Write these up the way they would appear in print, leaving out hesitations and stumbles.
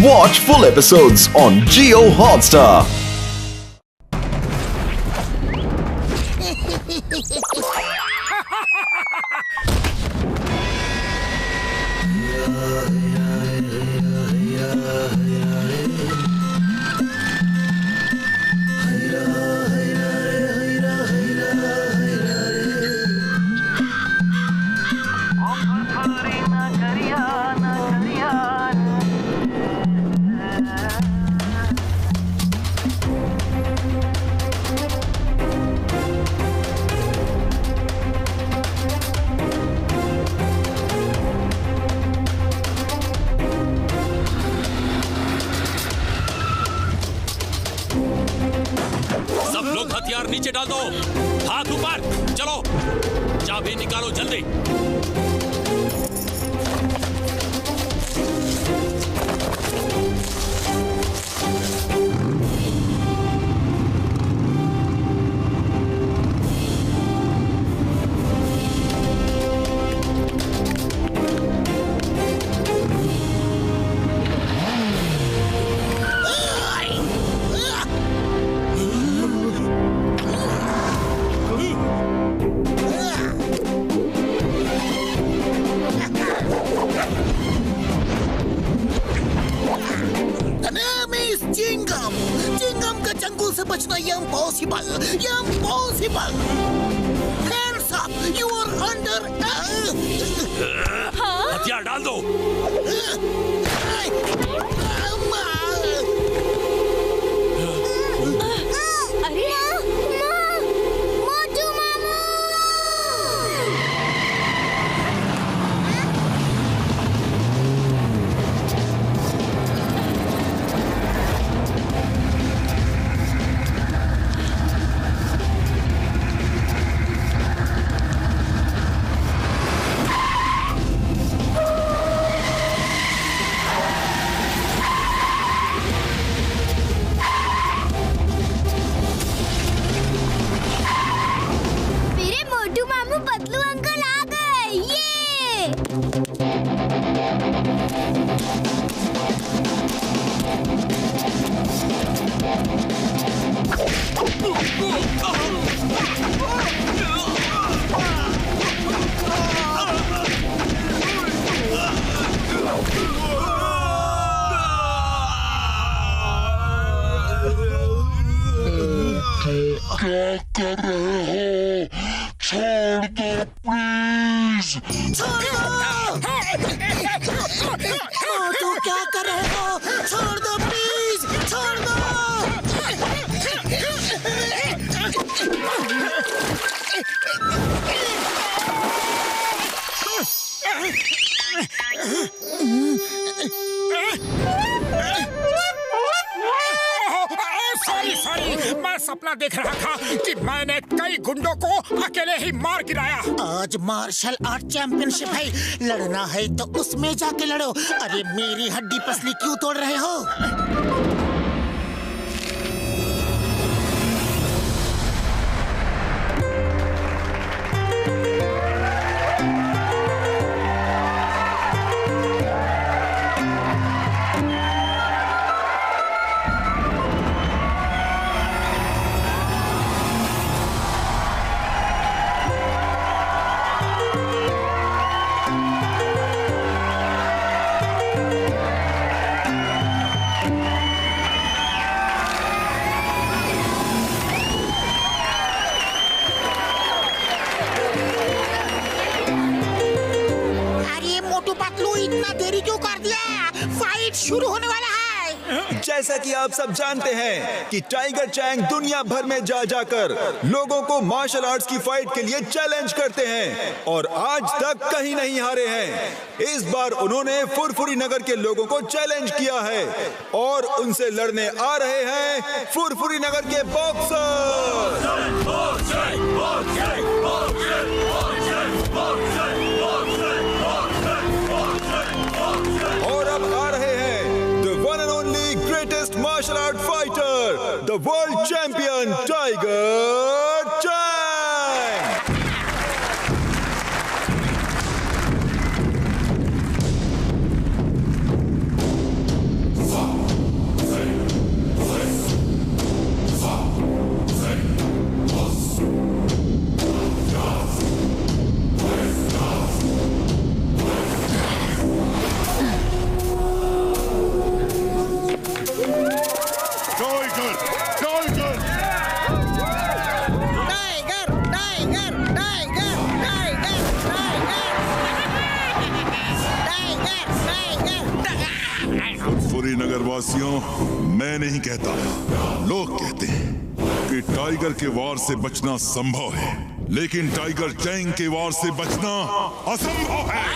Watch full episodes on Jio Hotstar. हथियार नीचे डाल दो, हाथ ऊपर, चलो, चाबी निकालो जल्दी। चिंगम का चंगुल से बचना impossible. Hands up, you are under। हथियार डाल दो। अरे मोटू मामू। बदलू अंकल आ गए। ये क्या कर रहे हो? छोड़ दो प्लीज। मोटू क्या कर रहे हो? छोड़ दो प्लीज, छोड़ दो। सॉरी, मैं सपना देख रहा था कि मैंने कई गुंडों को अकेले ही मार गिराया। आज मार्शल आर्ट चैंपियनशिप है, लड़ना है तो उसमें जाके लड़ो। अरे मेरी हड्डी पसली क्यों तोड़ रहे हो? इतना देरी क्यों कर दिया? फाइट शुरू होने वाला है। जैसा कि आप सब जानते हैं कि टाइगर चैंग दुनिया भर में जा जाकर लोगों को मार्शल आर्ट्स की फाइट के लिए चैलेंज करते हैं और आज तक कहीं नहीं हारे हैं। इस बार उन्होंने फुरफुरी नगर के लोगों को चैलेंज किया है और उनसे लड़ने आ रहे हैं फुरफुरी नगर के बॉक्सर। और अब आ रहे हैं the one and only greatest martial art fighter, the world champion tiger Chang. Furfuri Nagar वासियों, मैं नहीं कहता, लोग कहते हैं कि टाइगर के वार से बचना संभव है, लेकिन टाइगर चैंग के वार से बचना असंभव है।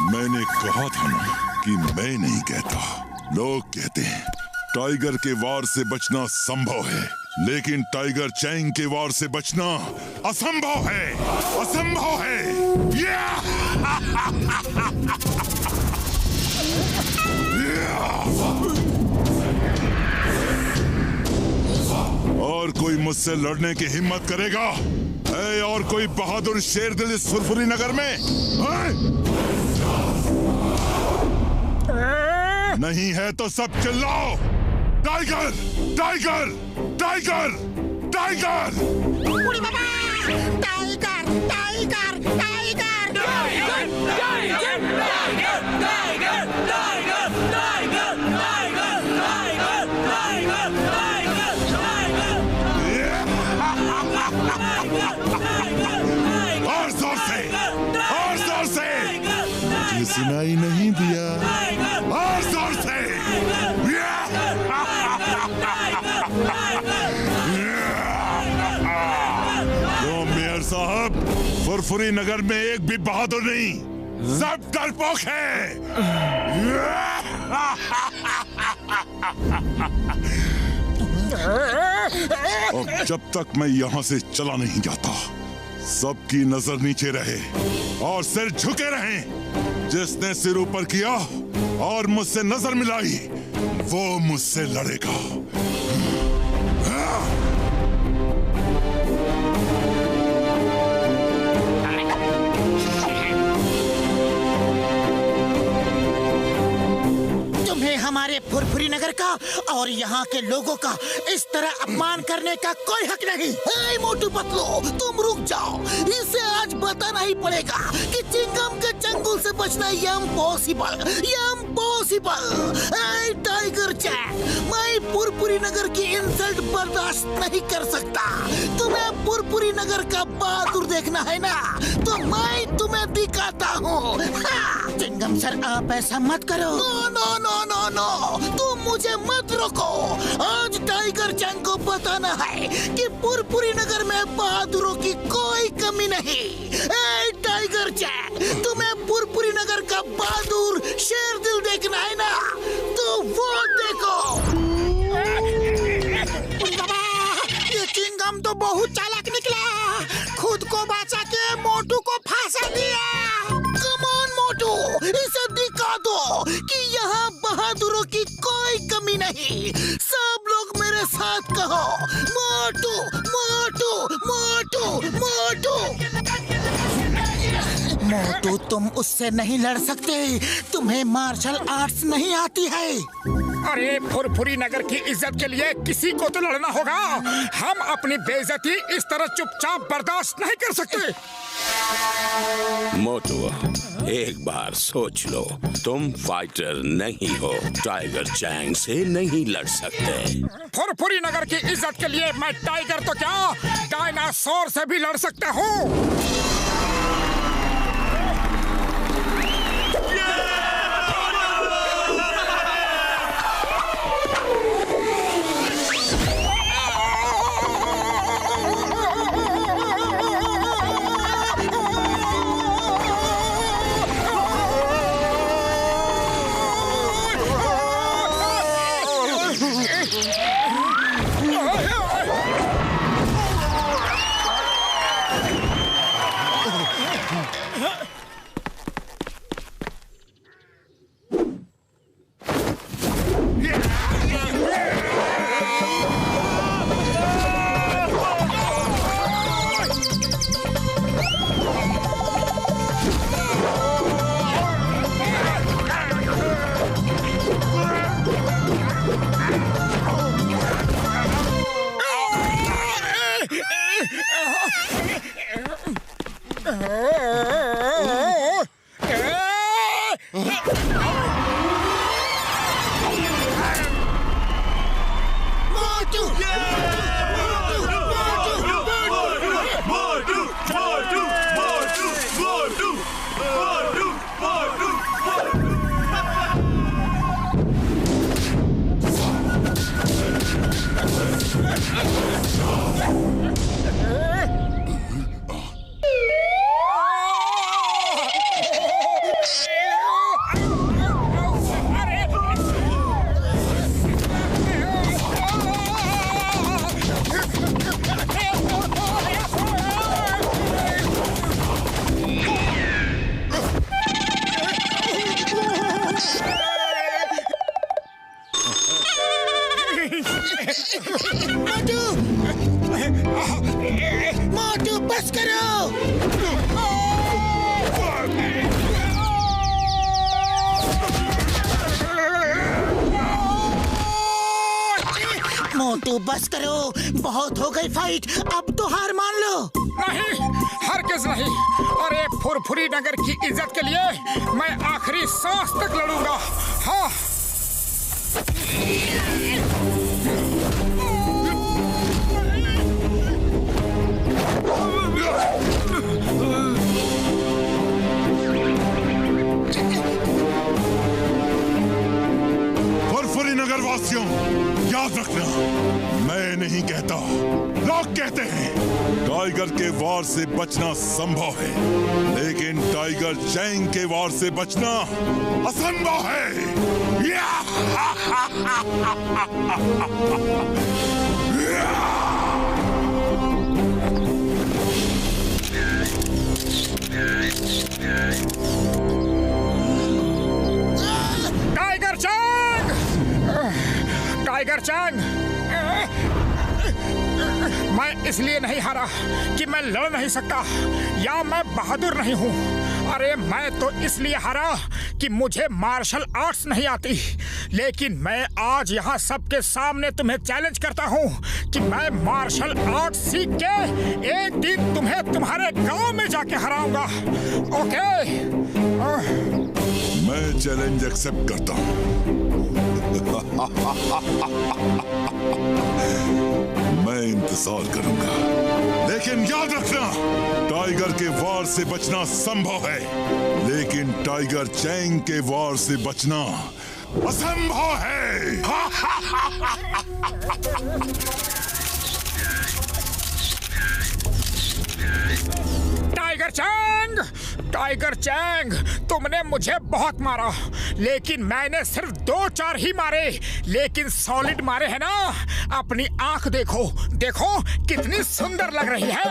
मैंने कहा था ना कि मैं नहीं कहता, लोग कहते हैं टाइगर के वार से बचना संभव है, लेकिन टाइगर चैंग के वार से बचना असंभव है, असंभव है। और कोई मुझसे लड़ने की हिम्मत करेगा? है और कोई बहादुर शेर दिल इस फुरफुरी नगर में? नहीं है तो सब चिल्लाओ, टाइगर टाइगर टाइगर टाइगर! उड़ी बाबा! Tiger tiger tiger tiger tiger tiger tiger tiger tiger tiger tiger tiger! और जोर से, और जोर से! मुझे सुनाई नहीं दिया, और जोर से! तो मेयर साहब, फुरफुरी नगर में एक भी बहादुर नहीं, सब डरपोक है। अब जब तक मैं यहाँ से चला नहीं जाता, सबकी नजर नीचे रहे और सिर झुके रहें। जिसने सिर ऊपर किया और मुझसे नजर मिलाई, वो मुझसे लड़ेगा। हमारे फुरफुरी नगर का और यहाँ के लोगों का इस तरह अपमान करने का कोई हक नहीं। हे मोटू पतलू, तुम रुक जाओ। इसे आज बताना ही पड़ेगा कि चिंगम के चंगुल से बचना इम्पॉसिबल, इम्पॉसिबल। हे टाइगर चैंग, मैं फुरफुरी नगर की इंसल्ट बर्दाश्त नहीं कर सकता। तुम्हें फुरफुरी नगर का बहादुर देखना है ना, तो मैं तुम्हें दिखाता हूँ। चिंगम सर, आप ऐसा मत करो। No no no no no, तुम मुझे मत रोको। आज टाइगर चैंग को बताना है कि फुरफुरी नगर में बहादुरों की कोई कमी नहीं। ए टाइगर चैंग, तुम्हें फुरफुरी नगर का बहादुर शेर दिल देखना है ना, तो वो देखो। ये चिंगम तो बहुत चालाक निकला, खुद को बचा के मोटू को फांसा दिया। कम ऑन मोटू, इसे दिखा दो कि यहाँ बहादुरों की कोई कमी नहीं। सब लोग मेरे साथ कहो, मोटू मोटू मोटू मोटू। मोटू, तुम उससे नहीं लड़ सकते, तुम्हें मार्शल आर्ट्स नहीं आती है। अरे फुरफुरी नगर की इज्जत के लिए किसी को तो लड़ना होगा। हम अपनी बेइज्जती इस तरह चुपचाप बर्दाश्त नहीं कर सकते। मोटू, एक बार सोच लो, तुम फाइटर नहीं हो, टाइगर चैंग से नहीं लड़ सकते। फुरफुरी नगर की इज्जत के लिए मैं टाइगर तो क्या, डायनासोर से भी लड़ सकता हूँ। मोटू मोटू बस करो। मोटू बस करो, बहुत हो गई फाइट, अब तो हार मान लो। नहीं, हरगिज नहीं। अरे फुरफुरी नगर की इज्जत के लिए मैं आखिरी सांस तक लड़ूंगा। हाँ। फुरफुरी नगर वासियों, याद रखना, मैं नहीं कहता, लोग कहते हैं टाइगर के वार से बचना संभव है, लेकिन टाइगर चैंग के वार से बचना असंभव है। Tiger Chang! Tiger Chang! मैं इसलिए नहीं हारा कि मैं लड़ नहीं सकता या मैं बहादुर नहीं हूँ। अरे मैं तो इसलिए हारा कि मुझे मार्शल आर्ट्स नहीं आती। लेकिन मैं आज यहाँ सबके सामने तुम्हें चैलेंज करता हूँ कि मैं मार्शल आर्ट्स सीख के एक दिन तुम्हें तुम्हारे गांव में जाके हराऊंगा। ओके? मैं चैलेंज एक्सेप्ट करता हूँ। मैं इंतजार करूंगा, लेकिन याद रखना, टाइगर के वार से बचना संभव है, लेकिन टाइगर चैंग के वार से बचना असंभव है। Tiger Chang! टाइगर चैंग, तुमने मुझे बहुत मारा, लेकिन मैंने सिर्फ 2-4 ही मारे, लेकिन सॉलिड मारे हैं ना। अपनी आंख देखो, देखो कितनी सुंदर लग रही है।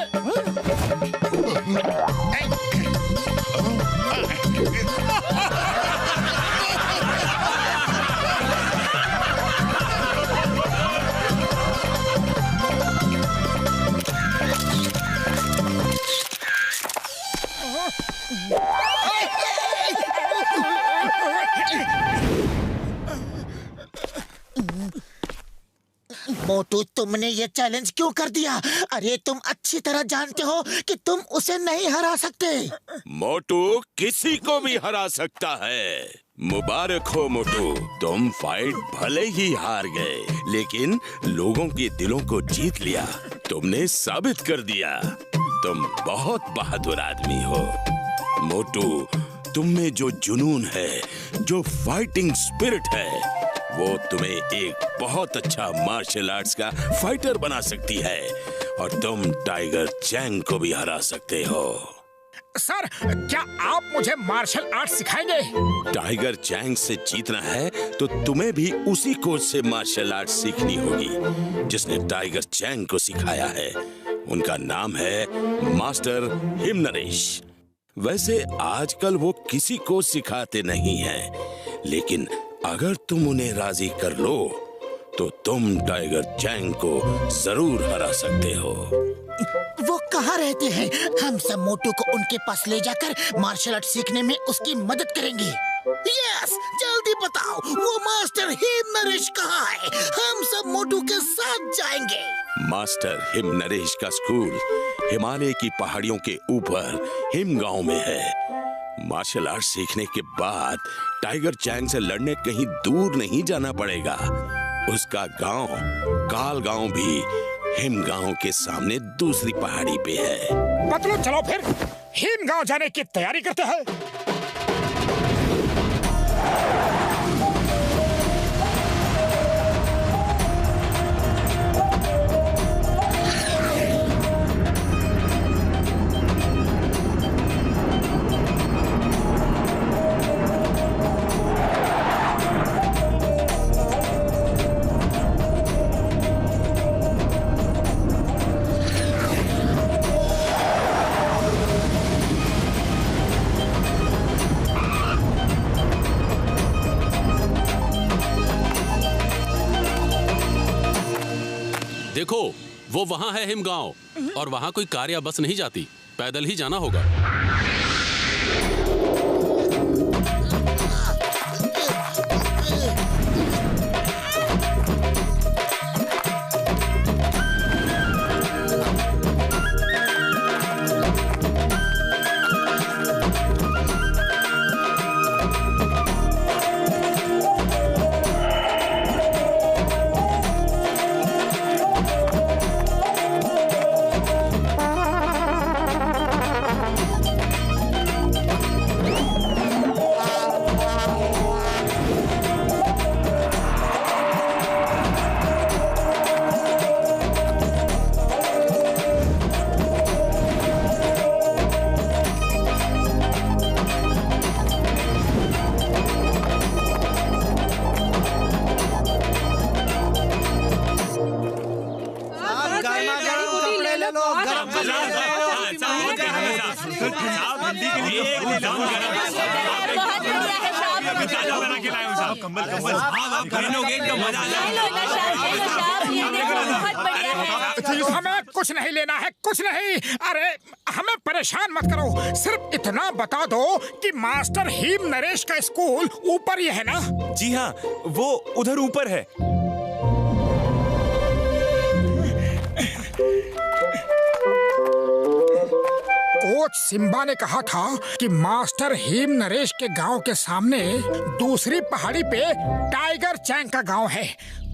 मोटू, तुमने ये चैलेंज क्यों कर दिया? अरे तुम अच्छी तरह जानते हो कि तुम उसे नहीं हरा सकते। मोटू किसी को भी हरा सकता है। मुबारक हो मोटू, तुम फाइट भले ही हार गए, लेकिन लोगों के दिलों को जीत लिया। तुमने साबित कर दिया तुम बहुत बहादुर आदमी हो। मोटू, तुम में जो जुनून है, जो फाइटिंग स्पिरिट है, वो तुम्हें एक बहुत अच्छा मार्शल आर्ट्स का फाइटर बना सकती है, और तुम टाइगर चैंग को भी हरा सकते हो। सर, क्या आप मुझे मार्शल आर्ट सिखाएंगे? टाइगर चैंग से जीतना है तो तुम्हें भी उसी कोच से मार्शल आर्ट सीखनी होगी जिसने टाइगर चैंग को सिखाया है। उनका नाम है मास्टर हिमनरेश। वैसे आजकल वो किसी को सिखाते नहीं हैं, लेकिन अगर तुम उन्हें राजी कर लो तो तुम टाइगर चैंग को जरूर हरा सकते हो। वो कहाँ रहते हैं? हम सब मोटू को उनके पास ले जाकर मार्शल आर्ट सीखने में उसकी मदद करेंगे। यस, जल्दी बताओ, वो मास्टर हिमनरेश कहाँ है? हम सब मोटू के साथ जाएंगे। मास्टर हिमनरेश का स्कूल हिमालय की पहाड़ियों के ऊपर हिम गांव में है। मार्शल आर्ट सीखने के बाद टाइगर चैंग से लड़ने कहीं दूर नहीं जाना पड़ेगा। उसका गांव काल गांव भी हिम गांव के सामने दूसरी पहाड़ी पे है। मतलब चलो फिर हिम गांव जाने की तैयारी करते हैं। देखो वो वहाँ है हिमगांव, और वहाँ कोई कार या बस नहीं जाती, पैदल ही जाना होगा। हमें कुछ नहीं लेना है, कुछ नहीं। अरे हमें परेशान मत करो, सिर्फ इतना बता दो कि मास्टर हीम नरेश का स्कूल ऊपर ही है ना? जी हाँ, वो उधर ऊपर है। कोच सिम्बा ने कहा था कि मास्टर हीम नरेश के गांव के सामने दूसरी पहाड़ी पे टाइगर चैंग का गांव है,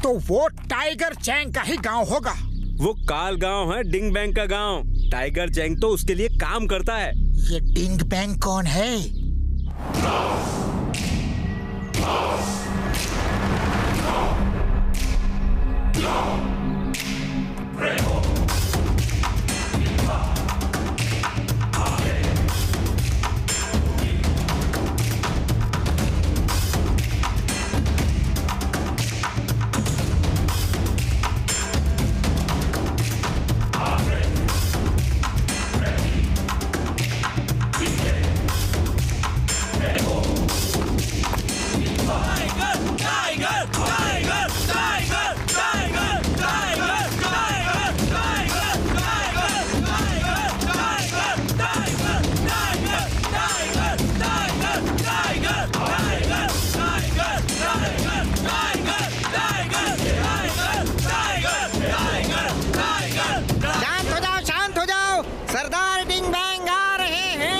तो वो टाइगर चैंग का ही गांव होगा। वो काल गांव है, डिंग बैंग का गांव। टाइगर चैंग तो उसके लिए काम करता है। ये डिंग बैंग कौन है? शांत हो जाओ, सरदार डिंग बैंग आ रहे हैं।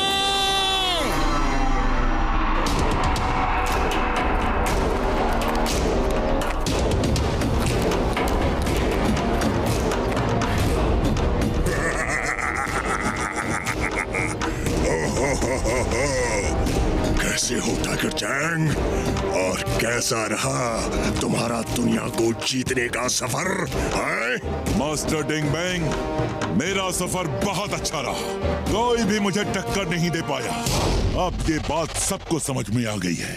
कैसे हो टाइगर चैंग? और कैसा रहा तुम्हारा दुनिया को जीतने का सफर? मास्टर डिंग बैंग, मेरा सफर बहुत अच्छा रहा। कोई भी मुझे टक्कर नहीं दे पाया। अब ये बात सबको समझ में आ गई है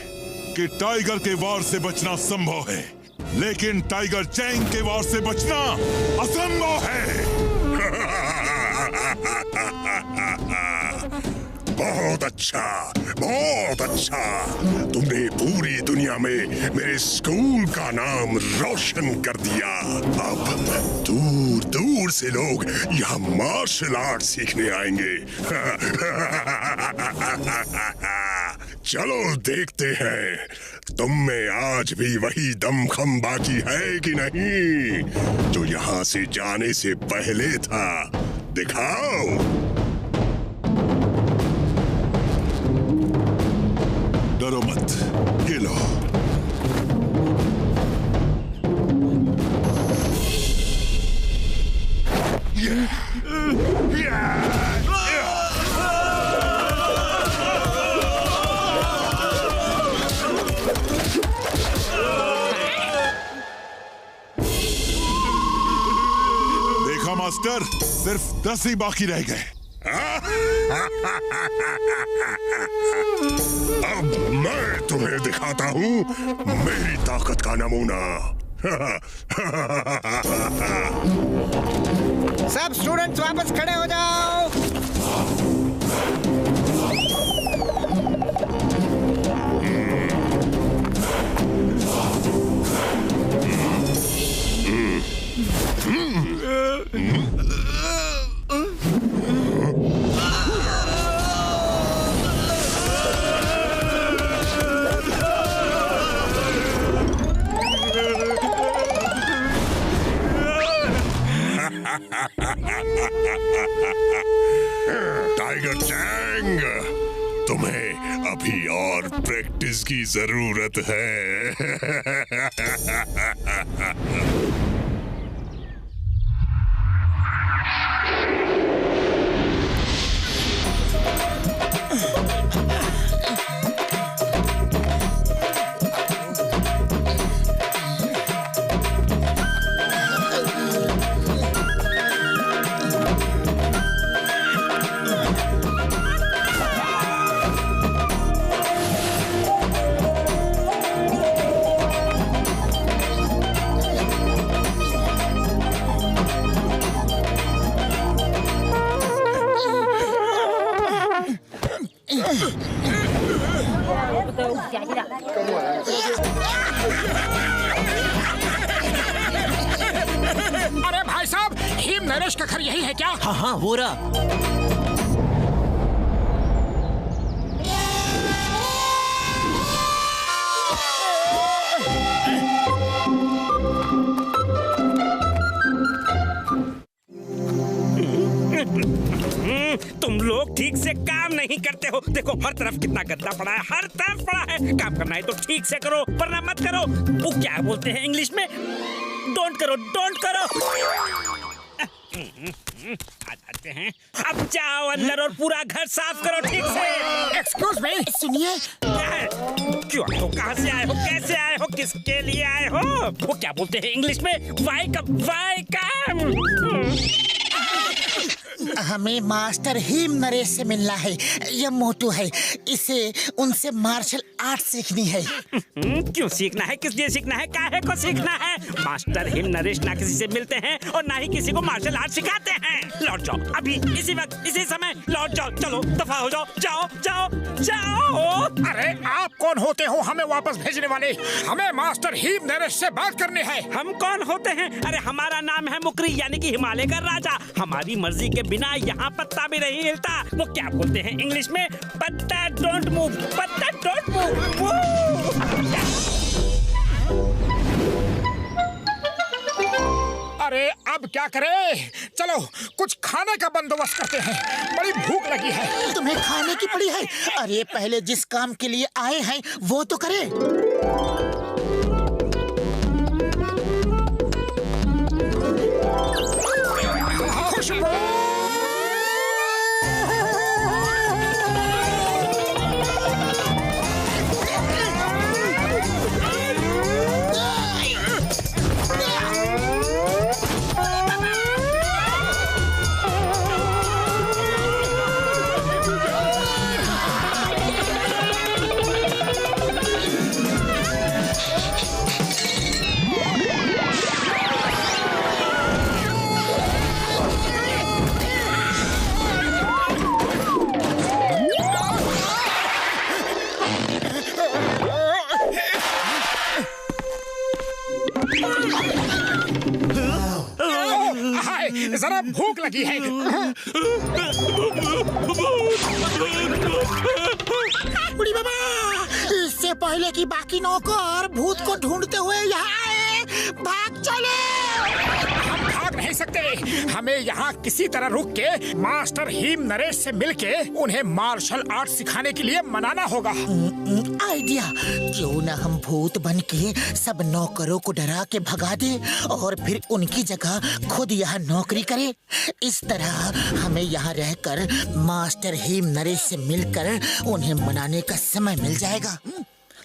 कि टाइगर के वार से बचना संभव है, लेकिन टाइगर चैंग के वार से बचना असंभव है। बहुत अच्छा, बहुत अच्छा। तुमने पूरी दुनिया में मेरे स्कूल का नाम रोशन कर दिया। अब दूर दूर से लोग यहाँ मार्शल आर्ट सीखने आएंगे। चलो देखते हैं, तुम में आज भी वही दमखम बाकी है कि नहीं जो यहाँ से जाने से पहले था। दिखाओ। डरो मत, ये लो। देखा मास्टर, सिर्फ 10 ही बाकी रह गए। अब मैं तुम्हें दिखाता हूँ मेरी ताकत का नमूना। सब स्टूडेंट्स वापस खड़े हो जाओ। टाइगर चैंग, तुम्हें अभी और प्रैक्टिस की जरूरत है। अरे भाई साहब, हिम नरेश का घर यही है क्या? हाँ हाँ, वो रहा। तुम लोग ठीक से काम नहीं करते हो। देखो हर तरफ कितना गंदा पड़ा है, हर तरफ पड़ा है। काम करना है तो ठीक से करो, वरना मत करो। वो क्या बोलते हैं इंग्लिश में? डोंट करो, डोंट करो। आ जाते हैं। अब जाओ अंदर और पूरा घर साफ करो ठीक से। एक्सक्यूज मी, सुनिए, क्यों आए हो? कहाँ से आए हो? कैसे आए हो? किसके लिए आए हो? वो क्या बोलते हैं इंग्लिश में? वाई कम, वाई कम। हमें मास्टर हिम नरेश से मिलना है। यह मोटू है, इसे उनसे मार्शल आर्ट सीखनी है। क्यों सीखना है? किस लिए सीखना है? काहे को सीखना है? मास्टर हिम नरेश ना किसी से मिलते हैं और ना ही किसी को मार्शल आर्ट सिखाते हैं। लौट जाओ अभी, इसी वक्त, इसी समय लौट जाओ। चलो दफा हो जाओ, जाओ जाओ जाओ। अरे आप कौन होते हो हमें वापस भेजने वाले? हमें मास्टर हिम नरेश से बात करनी है। हम कौन होते हैं? अरे हमारा नाम है मुकरी, यानी कि हिमालय का राजा। हमारी मर्जी के बिना यहाँ पत्ता भी नहीं हिलता। वो क्या बोलते हैं इंग्लिश में? पत्ता डोंट मूव, पत्ता डोंट मूव। अरे अब क्या करें? चलो कुछ खाने का बंदोबस्त करते हैं, बड़ी भूख लगी है। तुम्हें खाने की पड़ी है? अरे पहले जिस काम के लिए आए हैं वो तो करें। जरा भूख लगी है। बुढ़ी बाबा, इससे पहले कि बाकी नौकर भूत को ढूंढते हुए यहाँ आए, भाग चले। हम भाग नहीं सकते। हमें यहाँ किसी तरह रुक के मास्टर हिम नरेश से मिलके उन्हें मार्शल आर्ट सिखाने के लिए मनाना होगा। आइडिया, क्यों न हम भूत बन के सब नौकरों को डरा के भगा दे और फिर उनकी जगह खुद यहाँ नौकरी करे। इस तरह हमें यहाँ रहकर मास्टर हिम नरेश से मिलकर उन्हें मनाने का समय मिल जाएगा।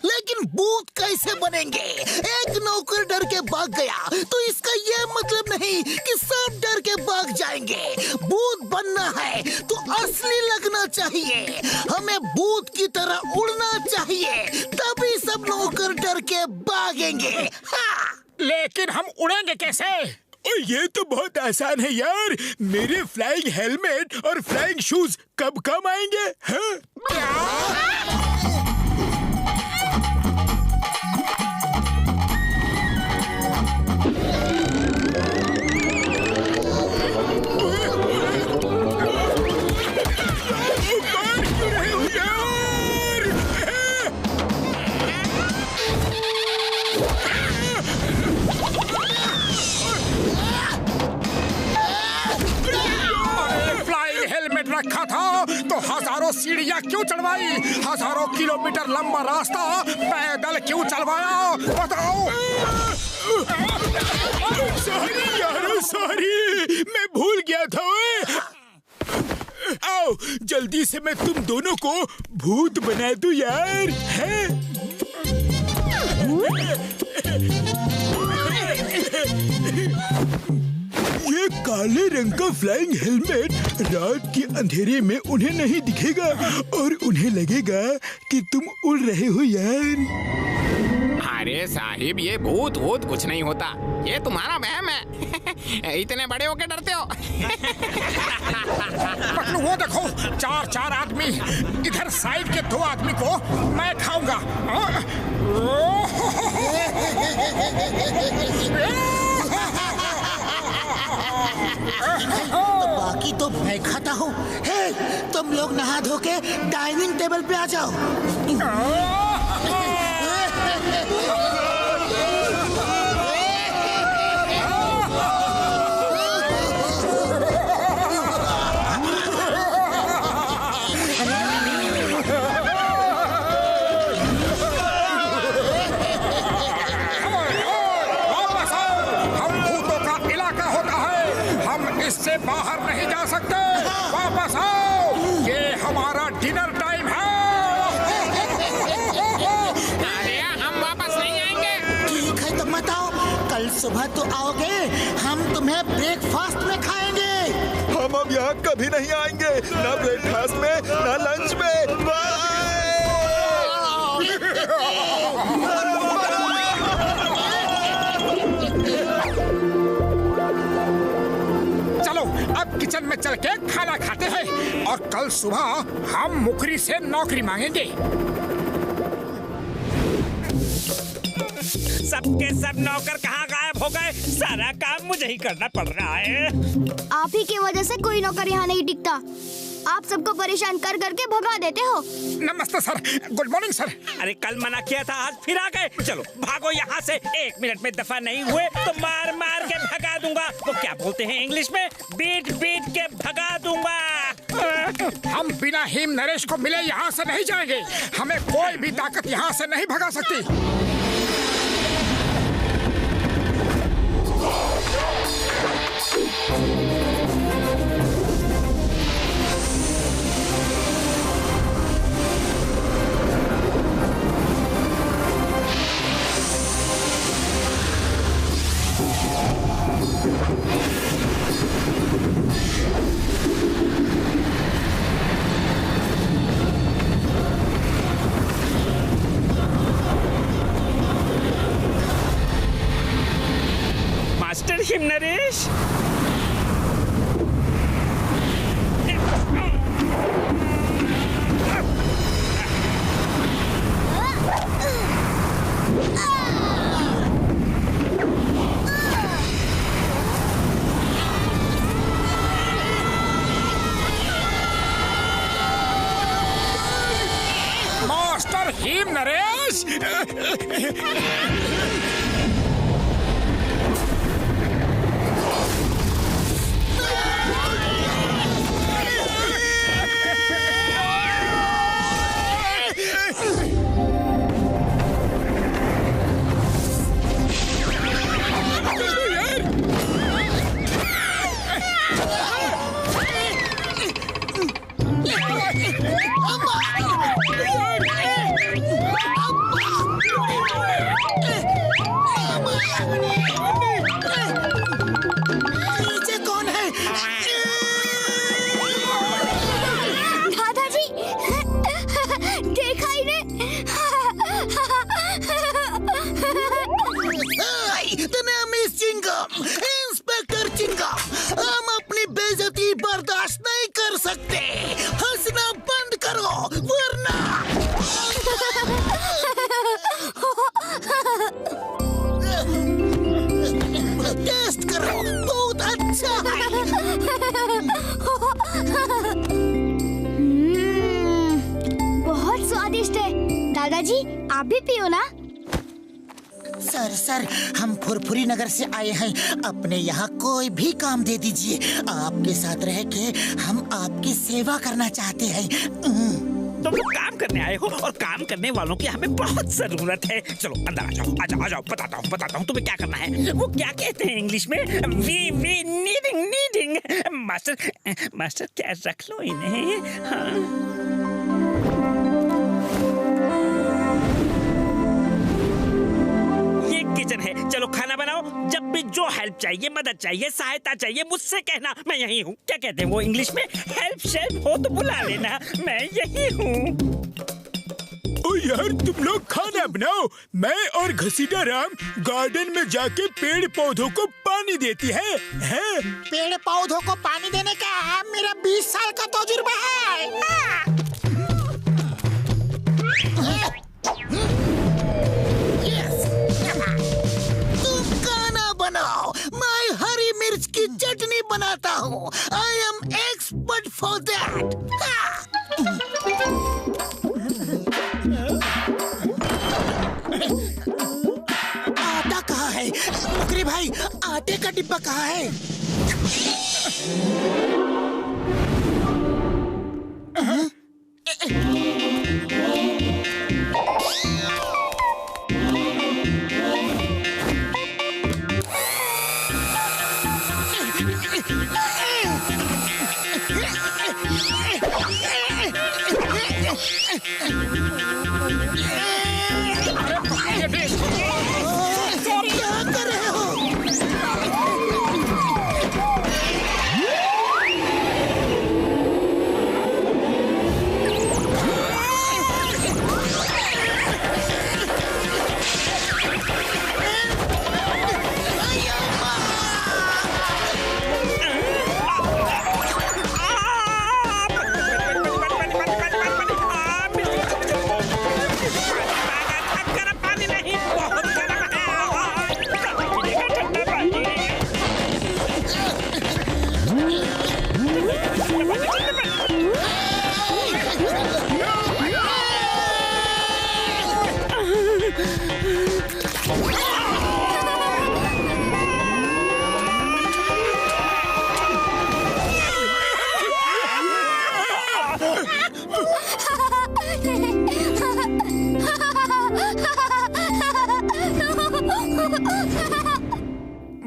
लेकिन भूत कैसे बनेंगे? एक नौकर डर के भाग गया तो इसका ये मतलब नहीं कि सब डर के भाग जाएंगे। भूत बनना है तो असली लगना चाहिए। हमें भूत की तरह उड़ना चाहिए, तभी सब नौकर डर के भागेंगे। हाँ। लेकिन हम उड़ेंगे कैसे? ये तो बहुत आसान है यार। मेरे फ्लाइंग हेलमेट और फ्लाइंग शूज कब काम आएंगे? हाँ? हजारों सीढ़ियाँ क्यों चढ़वाई, हजारों किलोमीटर लंबा रास्ता पैदल क्यों चलवाया, बताओ। सॉरी यारो सॉरी, मैं भूल गया था। आओ जल्दी से मैं तुम दोनों को भूत बना दूं यार, है? ये काले रंग का फ्लाइंग हेलमेट रात के अंधेरे में उन्हें नहीं दिखेगा और उन्हें लगेगा कि तुम उड़ रहे हो यार। अरे साहिब, ये भूत वूत कुछ नहीं होता, ये तुम्हारा वहम है। इतने बड़े होके डरते हो। पतलू वो देखो, चार आदमी, इधर साइड के 2 आदमी को मैं खाऊंगा। तो बाकी तो मैं खाता हूँ। हे, तुम लोग नहा धो के डाइनिंग टेबल पे आ जाओ। इससे बाहर नहीं जा सकते, वापस आओ, ये हमारा डिनर टाइम है। अरे हम वापस नहीं आएंगे। ठीक है तो मत आओ, कल सुबह तो आओगे, हम तुम्हें ब्रेकफास्ट में खाएंगे। हम अब यहाँ कभी नहीं आएंगे, ना ब्रेकफास्ट में ना लंच में। चलो अब किचन में चल के खाना खाते हैं और कल सुबह हम मुखरी से नौकरी मांगेंगे। सबके सब नौकर कहाँ गायब हो गए, सारा काम मुझे ही करना पड़ रहा है। आप ही की वजह से कोई नौकर यहाँ नहीं टिकता, आप सबको परेशान कर करके भगा देते हो। नमस्ते सर, गुड मॉर्निंग सर। अरे कल मना किया था, आज फिर आ गए। चलो भागो यहाँ से, 1 मिनट में दफा नहीं हुए तो मार मार के भगा दूंगा। वो क्या बोलते हैं इंग्लिश में, बीट बीट के भगा दूंगा। हम बिना हिम नरेश को मिले यहाँ से नहीं जाएंगे, हमें कोई भी ताकत यहाँ से नहीं भगा सकती। Master him Naresh, master him Naresh. नीचे कौन है? दादाजी, देखा ही ने। मिस चिंगम, इंस्पेक्टर चिंगम, हम अपनी बेइज्जती बर्दाश्त नहीं कर सकते। हंसना बंद करो वरना। टेस्ट करो, बहुत अच्छा है। बहुत स्वादिष्ट है। दादाजी आप भी पियो ना। सर, हम फुरफुरी नगर से आए हैं। अपने यहाँ कोई भी काम दे दीजिए। आपके साथ रह के हम आपकी सेवा करना चाहते हैं। तुम लोग काम करने आए हो और काम करने वालों की हमें बहुत जरूरत है। चलो अंदर आ जाओ, आ जाओ, बताता हूँ तुम्हें क्या करना है। वो क्या कहते हैं इंग्लिश में? We needing. मास्टर क्या रख लो इन्हें। हाँ। किचन है, चलो खाना बनाओ। जब भी जो हेल्प चाहिए, मदद चाहिए, सहायता चाहिए, मुझसे कहना, मैं यही हूँ। क्या कहते हैं वो इंग्लिश में? हेल्प शेल्प हो तो बुला लेना, मैं यही हूँ। ओ यार, तुम लोग खाना बनाओ। मैं और घसीटा राम गार्डन में जाके पेड़ पौधों को पानी देती है। पेड़ पौधों को पानी देने का मेरा 20 साल का तजुर्बा है। बनाओ, मैं हरी मिर्च की चटनी बनाता हूँ। I am expert for that. आटा कहाँ है? मुकरी भाई, आटे का डिब्बा कहाँ है? क्या कर रहे हो?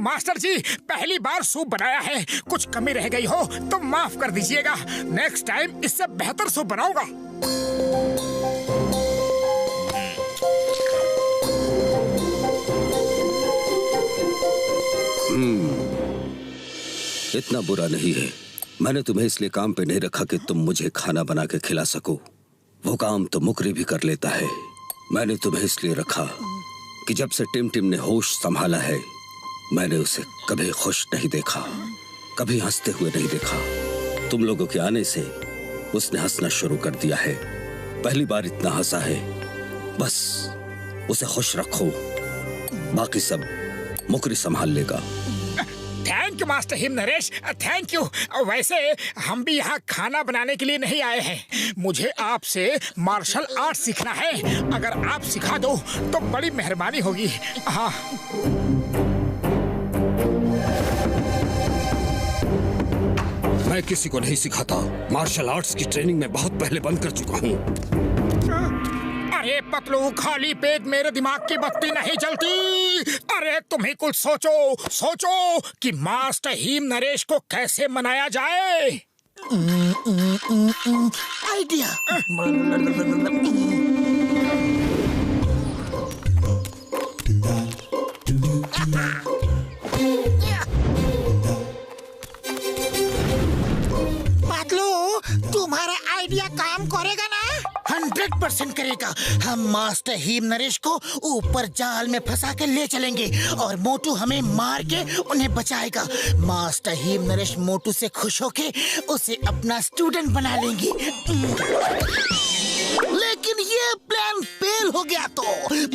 मास्टर जी, पहली बार सूप बनाया है। कुछ कमी रह गई हो तो माफ कर दीजिएगा। नेक्स्ट टाइम इससे बेहतर सूप बनाऊंगा। इतना बुरा नहीं है। मैंने तुम्हें इसलिए काम पे नहीं रखा कि तुम मुझे खाना बना के खिला सको। वो काम तो मुकरी भी कर लेता है। मैंने तुम्हें इसलिए रखा कि जब से टिम टिम ने होश संभाला है, मैंने उसे कभी खुश नहीं देखा, कभी हंसते हुए नहीं देखा। तुम लोगों के आने से उसने हंसना शुरू कर दिया है। पहली बार इतना हंसा है। बस उसे खुश रखो, बाकी सब मुकरी संभाल लेगा। Thank you master him Naresh, thank you. वैसे हम भी यहाँ खाना बनाने के लिए नहीं आए हैं। मुझे आपसे मार्शल आर्ट सीखना है। अगर आप सिखा दो तो बड़ी मेहरबानी होगी। हाँ। मैं किसी को नहीं सिखाता। मार्शल आर्ट्स की ट्रेनिंग मैं बहुत पहले बंद कर चुका हूँ। अरे पतलू, खाली पेट मेरे दिमाग की बत्ती नहीं जलती। अरे तुम ही कुछ सोचो कि मास्टर हिम नरेश को कैसे मनाया जाए। आइडिया। पतलू, तुम्हारा आइडिया काम करेगा ना? 100% करेगा। हम मास्टर हिम नरेश को ऊपर जाल में फंसा के ले चलेंगे और मोटू हमें मार के उन्हें बचाएगा। मास्टर हिम नरेश मोटू से खुश होके उसे अपना स्टूडेंट बना लेंगे। लेकिन ये प्लान फेल हो गया तो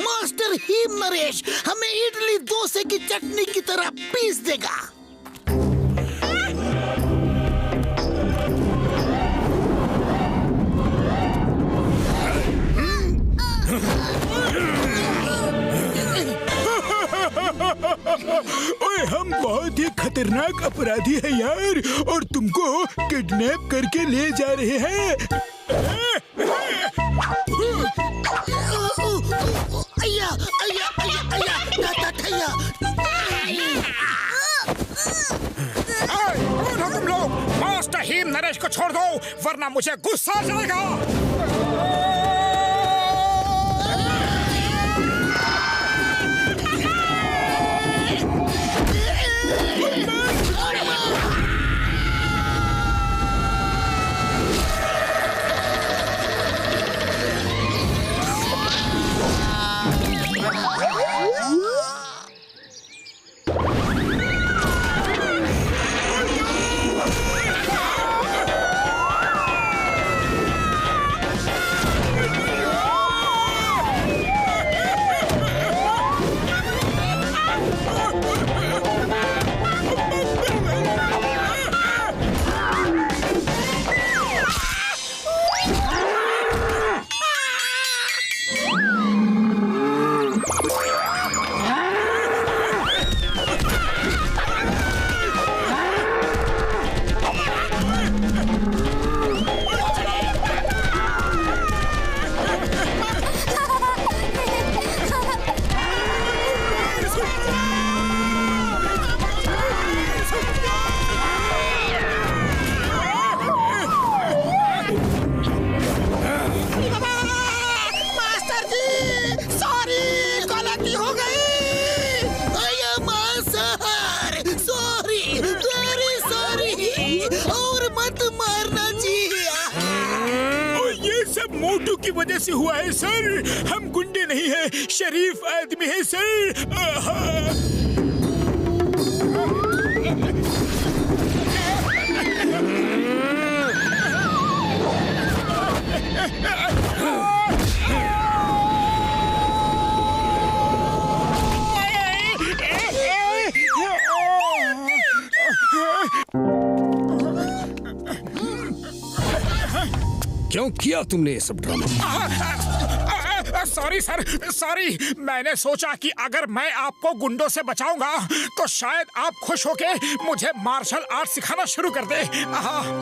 मास्टर हिम नरेश हमें इडली डोसे की चटनी की तरह पीस देगा। ओए हम बहुत ही खतरनाक अपराधी हैं यार, और तुमको किडनैप करके ले जा रहे हैं। अय्या अय्या अय्या अय्या दादा थैया। तुम लोग मास्टर हिम नरेश को छोड़ दो, वरना मुझे गुस्सा आ जाएगा। मोटू की वजह से हुआ है सर। हम गुंडे नहीं हैं, शरीफ आदमी है सर। क्यों किया तुमने ये सब ड्रामा? Sorry sir, sorry. मैंने सोचा कि अगर मैं आपको गुंडों से बचाऊंगा तो शायद आप खुश होके मुझे मार्शल आर्ट सिखाना शुरू कर दे।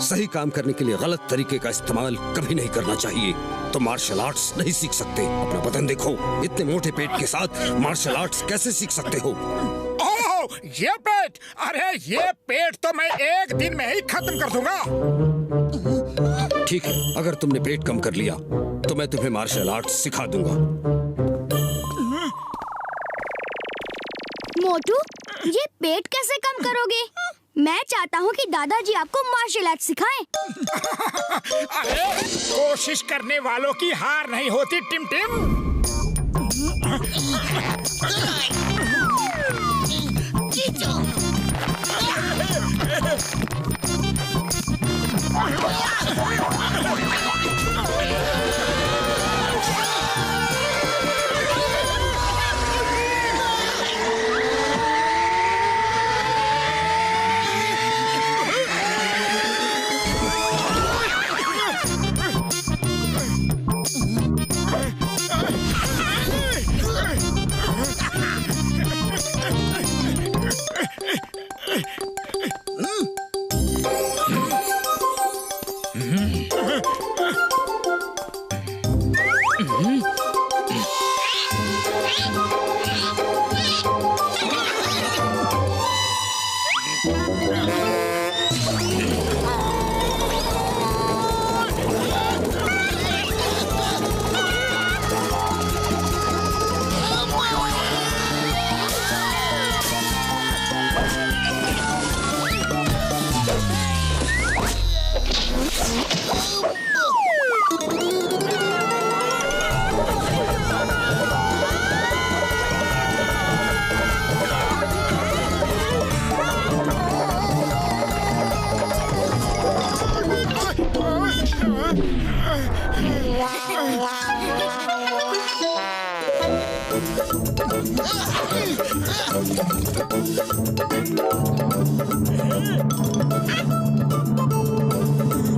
सही काम करने के लिए गलत तरीके का इस्तेमाल कभी नहीं करना चाहिए। तो मार्शल आर्ट्स नहीं सीख सकते। अपना बदन देखो, इतने मोटे पेट के साथ मार्शल आर्ट्स कैसे सीख सकते हो? ओह, ये पेट! अरे ये पेट तो मैं एक दिन में ही खत्म कर दूंगा। ठीक है, अगर तुमने पेट कम कर लिया तो मैं तुम्हें मार्शल आर्ट्स सिखा दूंगा। मोटू, ये पेट कैसे कम करोगे? मैं चाहता हूँ कि दादाजी आपको मार्शल आर्ट सिखाएं। अरे कोशिश करने वालों की हार नहीं होती टिम टिम।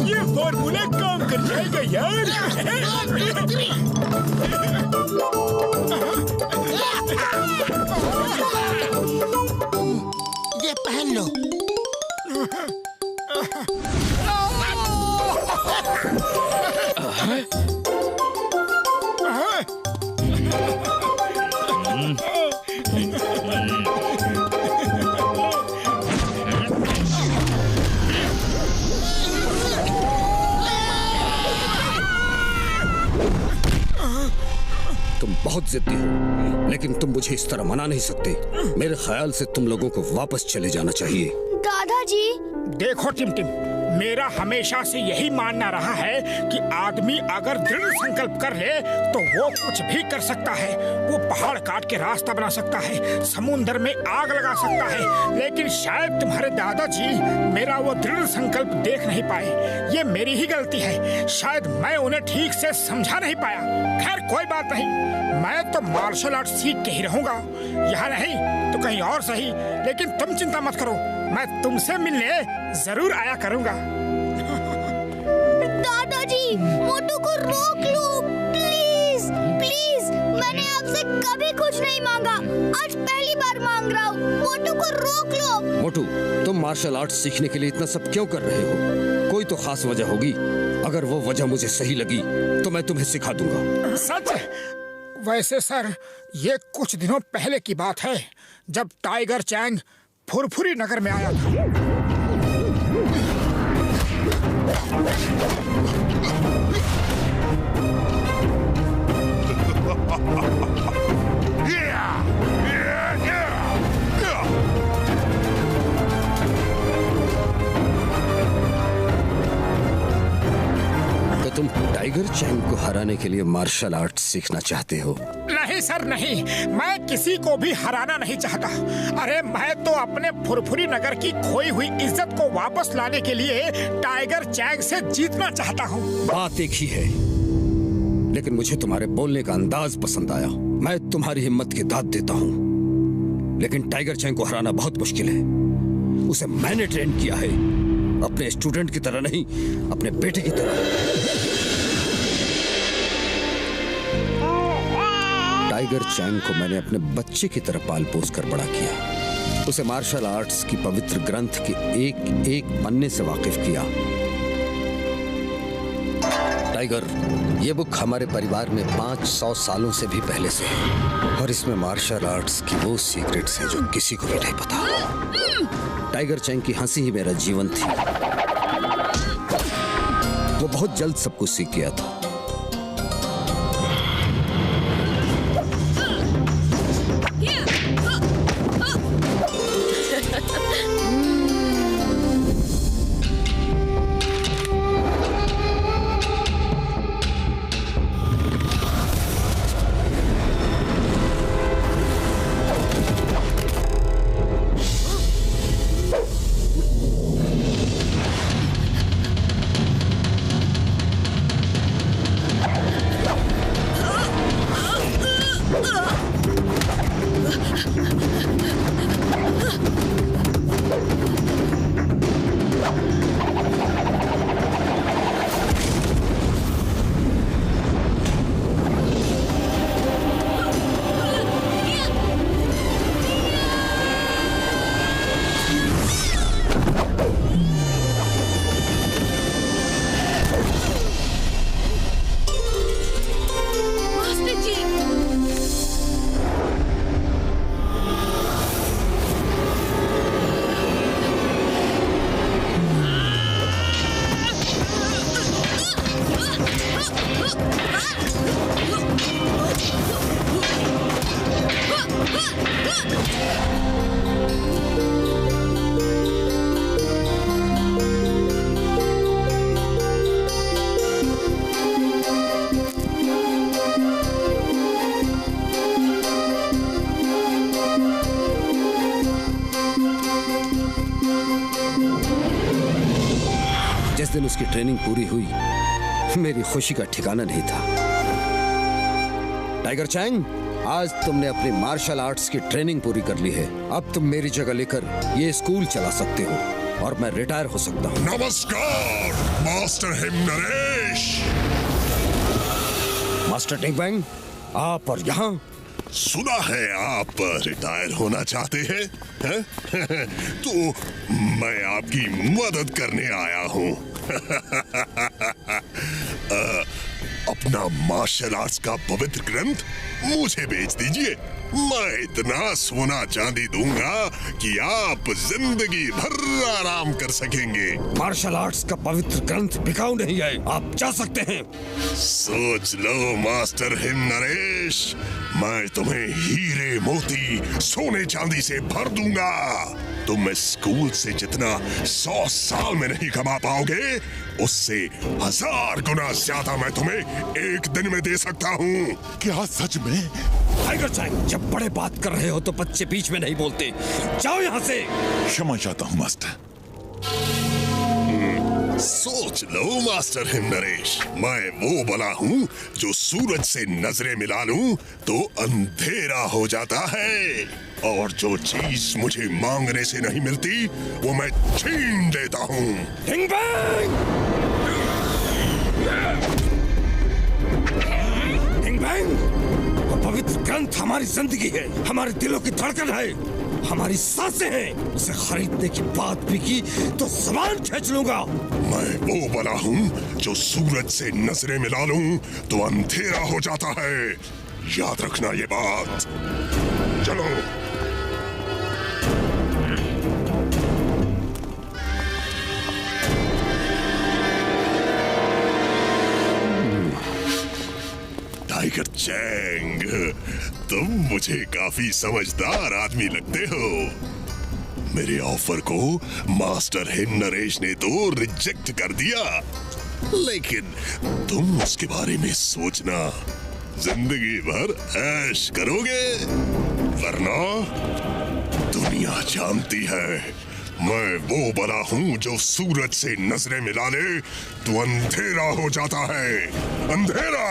ये फॉर्मूला काम कर जाएगा यार। ये पहन लो। तुम बहुत जिद्दी हो, लेकिन तुम मुझे इस तरह मना नहीं सकते। मेरे ख्याल से तुम लोगों को वापस चले जाना चाहिए। दादाजी, देखो टिमटिम, मेरा हमेशा से यही मानना रहा है कि आदमी अगर दृढ़ संकल्प कर ले तो वो कुछ भी कर सकता है। वो पहाड़ काट के रास्ता बना सकता है, समुद्र में आग लगा सकता है, लेकिन शायद तुम्हारे दादाजी मेरा वो दृढ़ संकल्प देख नहीं पाए। ये मेरी ही गलती है, शायद मैं उन्हें ठीक से समझा नहीं पाया। खैर कोई बात नहीं, मैं तो मार्शल आर्ट सीख के ही रहूंगा, यहाँ नहीं तो कहीं और सही। लेकिन तुम चिंता मत करो, मैं तुमसे मिलने जरूर आया करूंगा। दादाजी, मोटू को रोक लो प्लीज प्लीज। मैंने आपसे कभी कुछ नहीं मांगा, आज पहली बार मांग रहा हूँ। मोटू को रोक लो। मोटू, तुम मार्शल आर्ट सीखने के लिए इतना सब क्यों कर रहे हो? कोई तो खास वजह होगी। अगर वो वजह मुझे सही लगी तो मैं तुम्हें सिखा दूंगा। सच? वैसे सर, ये कुछ दिनों पहले की बात है, जब टाइगर चैंग फुरफुरी नगर में आया था। तो तुम टाइगर चैंग को हराने के लिए मार्शल आर्ट सीखना चाहते हो? नहीं सर नहीं, मैं किसी को भी हराना नहीं चाहता। अरे मैं तो अपने फुरफुरी नगर की खोई हुई इज्जत को वापस लाने के लिए टाइगर चैंग से जीतना चाहता हूँ। बात एक ही है, लेकिन मुझे तुम्हारे बोलने का अंदाज पसंद आया। मैं तुम्हारी हिम्मत की दाद देता हूँ, लेकिन टाइगर चैंग को हराना बहुत मुश्किल है। उसे मैंने ट्रेन किया है, अपने स्टूडेंट की तरह नहीं, अपने बेटे की तरह। टाइगर चैंग को मैंने अपने बच्चे की तरह पाल पोस कर बड़ा किया। उसे मार्शल आर्ट्स की पवित्र ग्रंथ के एक एक पन्ने से वाकिफ किया। टाइगर, ये बुक हमारे परिवार में 500 सालों से भी पहले से है, और इसमें मार्शल आर्ट्स की वो सीक्रेट्स हैं जो किसी को भी नहीं पता। टाइगर चैंग की हंसी ही मेरा जीवन थी। वो बहुत जल्द सब कुछ सीख गया था। जिस दिन उसकी ट्रेनिंग पूरी हुई, मेरी खुशी का ठिकाना नहीं था। टाइगर चैंग, आज तुमने अपनी मार्शल आर्ट्स की ट्रेनिंग पूरी कर ली है। अब तुम मेरी जगह लेकर ये स्कूल चला सकते हो और मैं रिटायर हो सकता हूँ। नमस्कार मास्टर हिमनरेश। मास्टर टिंग बैंग, आप और यहाँ सुना है आप रिटायर होना चाहते हैं? तो मैं आपकी मदद करने आया हूँ। अपना मार्शल आर्ट्स का पवित्र ग्रंथ मुझे बेच दीजिए। मैं इतना सोना चांदी दूंगा कि आप जिंदगी भर आराम कर सकेंगे। मार्शल आर्ट्स का पवित्र ग्रंथ बिकाऊ नहीं है, आप जा सकते हैं। सोच लो मास्टर हिम नरेश, मैं तुम्हें हीरे मोती सोने चांदी से भर दूंगा। तुम स्कूल से जितना 100 साल में नहीं कमा पाओगे, उससे 1000 गुना ज्यादा मैं तुम्हें एक दिन में दे सकता हूँ। क्या सच में? टाइगर चैंग, जब बड़े बात कर रहे हो तो बच्चे बीच में नहीं बोलते। जाओ यहाँ से। क्षमा चाहता हूँ मास्टर। सोच लो मास्टर हिम नरेश, मैं वो बला हूँ जो सूरज से नजरें मिला लूं तो अंधेरा हो जाता है, और जो चीज मुझे मांगने से नहीं मिलती वो मैं छीन लेता हूँ। डिंग बैंग! डिंग बैंग! वो पवित्र ग्रंथ हमारी जिंदगी है, हमारे दिलों की धड़कन है, हमारी सांसें हैं। उसे खरीदने की बात भी की तो ज़बान खींच लूंगा। मैं वो बला हूँ जो सूरज से नजरें मिला लूं तो अंधेरा हो जाता है। याद रखना ये बात। चलो। टाइगर चैंग, तुम मुझे काफी समझदार आदमी लगते हो। मेरे ऑफर को मास्टर हिम नरेश ने तो रिजेक्ट कर दिया, लेकिन तुम उसके बारे में सोचना, जिंदगी भर ऐश करोगे, वरना दुनिया जानती है मैं वो बला हूँ जो सूरज से नजरें मिला ले तो अंधेरा हो जाता है। अंधेरा!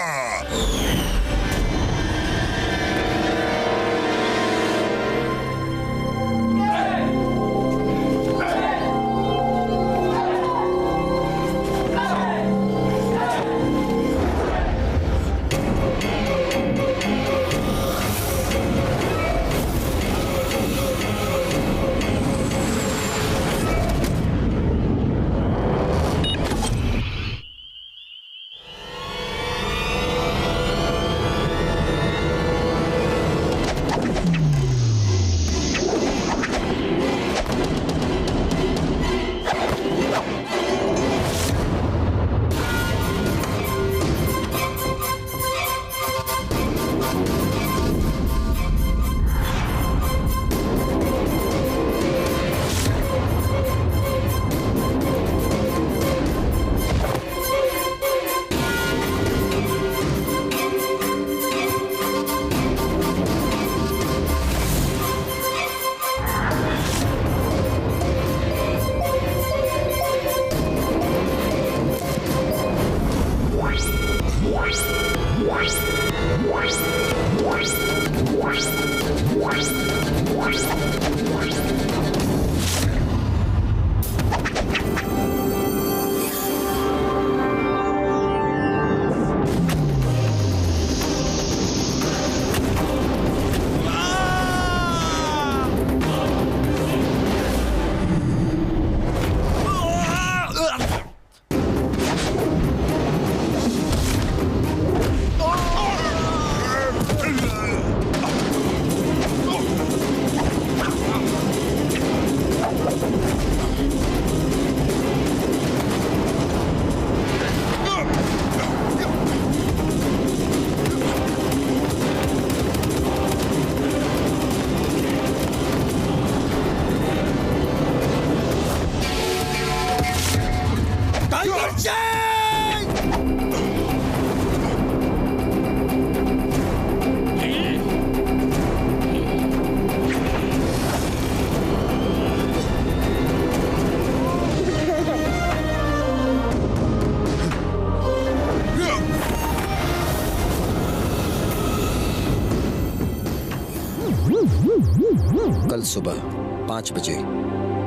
कल सुबह 5 बजे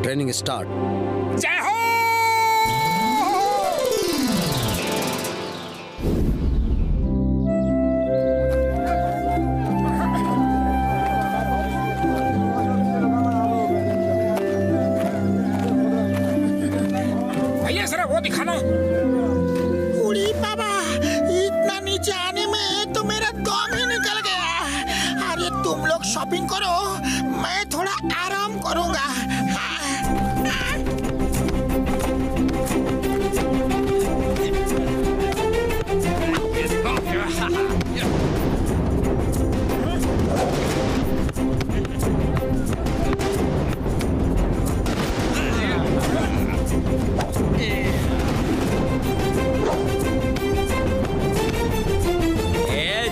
ट्रेनिंग स्टार्ट। जय हो। दिखाना। उड़ी बाबा, इतना नीचे आने में तो मेरा दम ही निकल गया। अरे तुम लोग शॉपिंग करो, मैं थोड़ा आराम करूंगा।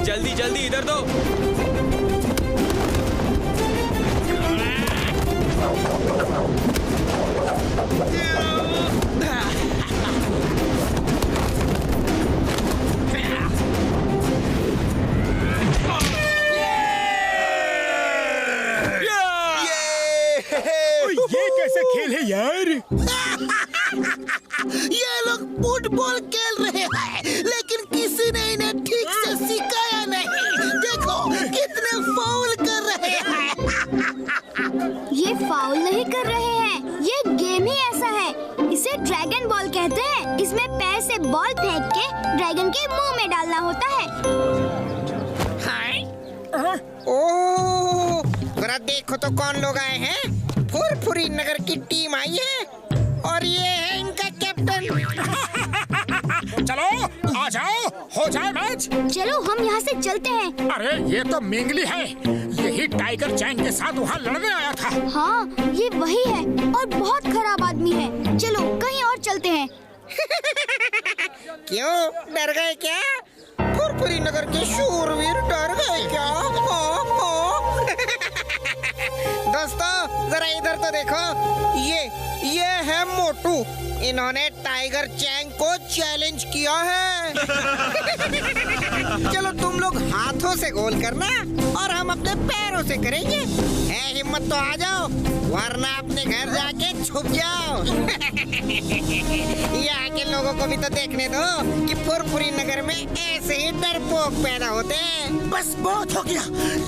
जल्दी जल्दी इधर दो। ये कैसा खेल है यार? ये लोग फुटबॉल खेल रहे हैं, लेकिन किसी ने इन्हें ठीक से सिखाया नहीं। देखो कितने फाउल कर रहे हैं। ये फाउल नहीं कर रहे हैं, ये गेम ही ऐसा है। इसे ड्रैगन बॉल कहते हैं। इसमें पैर से बॉल फेंक के ड्रैगन के मुंह में डालना होता है। ओह, जरा देखो तो कौन लोग आए हैं। फुरफुरी नगर की टीम आई है और ये है इनका कैप्टन। चलो आ जाओ, हो जाए मैच। चलो हम यहाँ से चलते हैं। अरे ये तो मिंगली है, यही टाइगर चैंग के साथ वहाँ लड़ने आया था। हाँ, ये वही है और बहुत खराब आदमी है। चलो कहीं और चलते हैं। क्यों, डर गए क्या? फुरफुरी नगर के शूरवीर डर गए क्या? दोस्तों जरा इधर तो देखो, ये है मोटू। इन्होंने टाइगर चैंग को चैलेंज किया है। चलो तुम लोग हाथों से गोल करना और हम अपने पैरों से करेंगे। है हिम्मत तो आ जाओ, वरना अपने घर जाके छुप जाओ। यहाँ के लोगों को भी तो देखने दो कि फुरफुरी नगर में ऐसे ही डरपोक पैदा होते हैं। बस बहुत हो गया,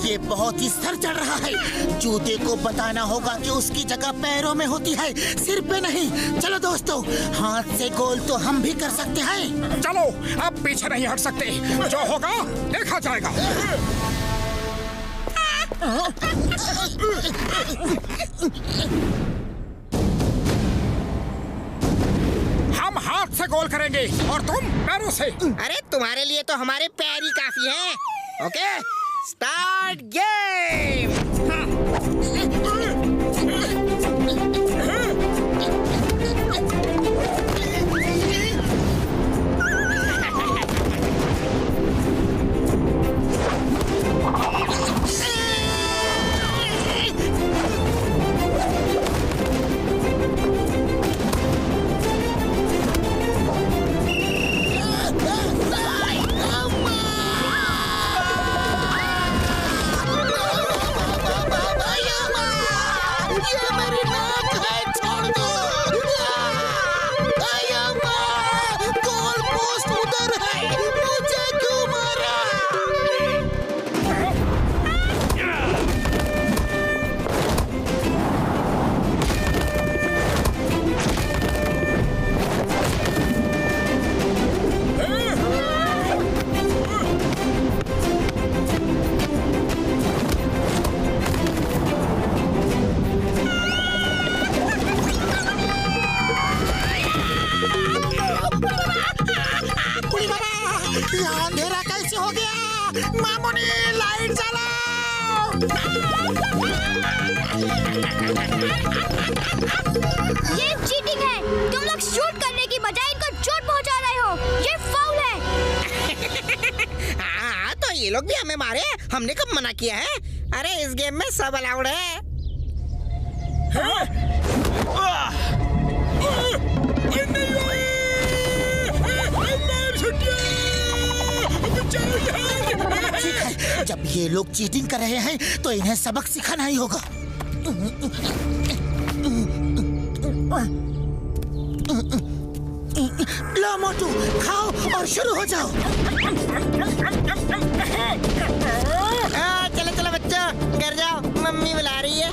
ये बहुत ही सर चढ़ रहा है। जूते को बताना होगा कि उसकी जगह पैरों में होती है, सिर पे नहीं। चलो दोस्तों, हाथ से गोल तो हम भी कर सकते हैं। चलो अब पीछे नहीं हट सकते, जो होगा देखा जाएगा। हम हाथ से गोल करेंगे और तुम पैरों से। अरे तुम्हारे लिए तो हमारे पैर ही काफी हैं। Okay, start game. अंधेरा कैसे हो गया? मामूनी लाइट जलाओ। ये चीटिंग है। तुम लोग शूट करने की बजाय इनको चोट पहुंचा रहे हो। ये फाउल है। हाँ, तो ये लोग भी हमें मारे, हमने कब मना किया है? अरे इस गेम में सब अलाउड है। जब ये लोग चीटिंग कर रहे हैं तो इन्हें सबक सिखाना ही होगा। लो मोटू, खाओ और शुरू हो जाओ। चलो चलो बच्चों, घर जाओ, मम्मी बुला रही है।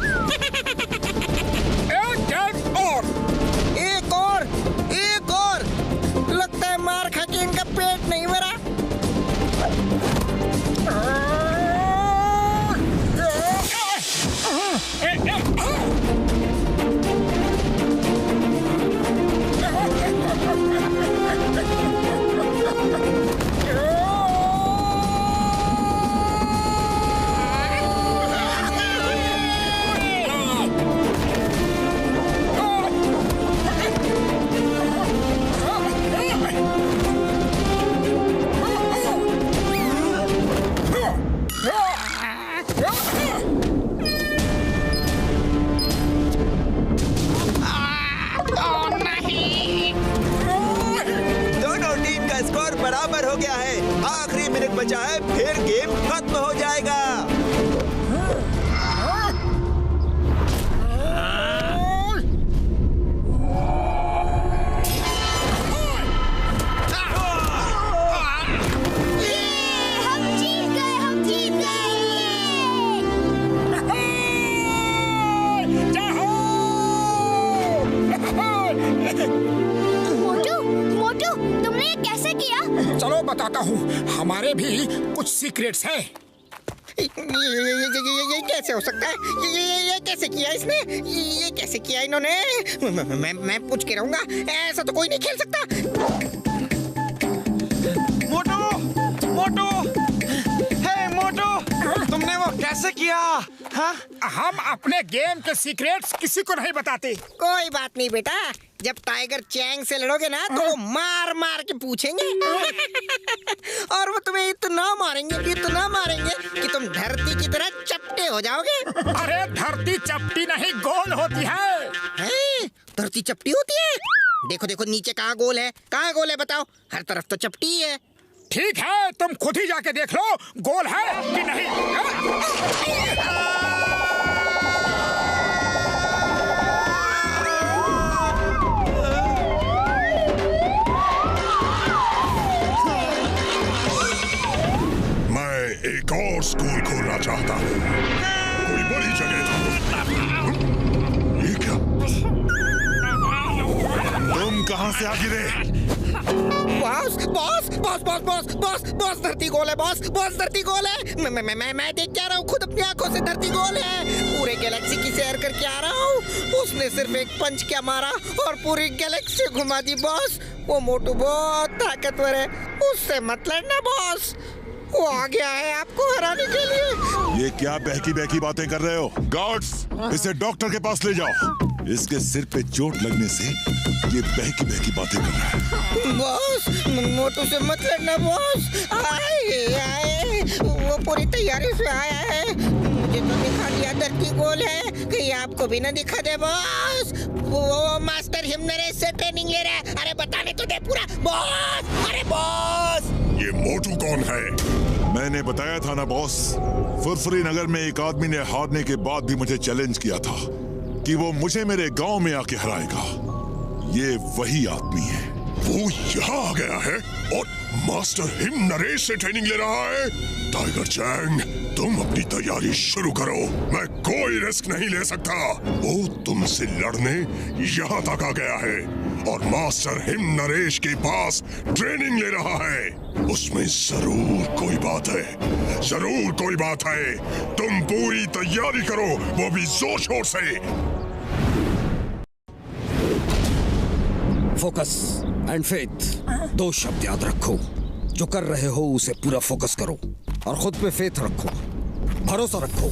हो गया है। आखिरी मिनट बचा है, फिर गेम खत्म हो जाएगा। मोटू, तुमने ये कैसे किया? चलो बताता हूँ, हमारे भी कुछ सीक्रेट्स हैं। ये कैसे हो सकता है? ये कैसे किया इसने? ये कैसे किया इन्होंने? मैं पूछ के रहूंगा, ऐसा तो कोई नहीं खेल सकता। मोटू, हे मोटू, तुमने वो कैसे किया? हाँ? हम अपने गेम के सीक्रेट्स किसी को नहीं बताते। कोई बात नहीं बेटा, जब टाइगर चैंग से लड़ोगे ना तो वो मार मार के पूछेंगे और वो तुम्हें इतना मारेंगे कि तुम धरती की तरह चपटे हो जाओगे। अरे धरती चपटी नहीं, गोल होती है। धरती चपटी होती है? देखो देखो नीचे कहाँ गोल है, कहाँ गोल है बताओ? हर तरफ तो चपटी है। ठीक है, तुम खुद ही जाके देख लो गोल है कि नहीं। मैं एक और स्कूल खोलना चाहता हूँ, कोई बड़ी जगह ढूंढो। ये क्या? तुम कहाँ से आ गिरे? बॉस धरती गोल है। बॉस धरती गोल है। मैं देख के आ रहा हूँ, खुद अपनी आंखों से धरती गोल है। पूरे गैलेक्सी की सैर करके आ रहा हूँ। उसने सिर्फ एक पंच क्या मारा और पूरी गैलेक्सी घुमा दी बॉस। वो मोटू बहुत ताकतवर है, उससे मत लड़ना बॉस। वो आ गया है आपको हराने के लिए। ये क्या बहकी बहकी बातें कर रहे हो? गार्ड्स, इसे डॉक्टर के पास ले जाओ। इसके सिर पे चोट लगने से ये बहकी बहकी बातें कर रहा है। बॉस, मोटू से मत लड़ना बॉस। आए, वो पूरी तैयारी से आया है। मुझे तो दिखा दिया धरती गोल है, कहीं आपको भी ना दिखा दे बॉस। वो मास्टर हिमनरेश से ट्रेनिंग ले रहा है। अरे बताने तो दे पूरा बॉस। अरे बॉस, ये मोटू कौन है? मैंने बताया था ना बॉस, फुरफुरी नगर में एक आदमी ने हारने के बाद भी मुझे चैलेंज किया था कि वो मुझे मेरे गांव में आके हराएगा। ये वही आदमी है। वो यहाँ आ गया है और मास्टर हिमनरेश से ट्रेनिंग ले रहा है। टाइगर चैंग, तुम अपनी तैयारी शुरू करो। मैं कोई रिस्क नहीं ले सकता। वो तुमसे लड़ने यहाँ तक आ गया है और मास्टर हिमनरेश के पास ट्रेनिंग ले रहा है। उसमें जरूर कोई बात है, जरूर कोई बात है। तुम पूरी तैयारी करो, वो भी जोर शोर से। फोकस एंड फेथ, दो शब्द याद रखो। जो कर रहे हो उसे पूरा फोकस करो और खुद पे फेथ रखो, भरोसा रखो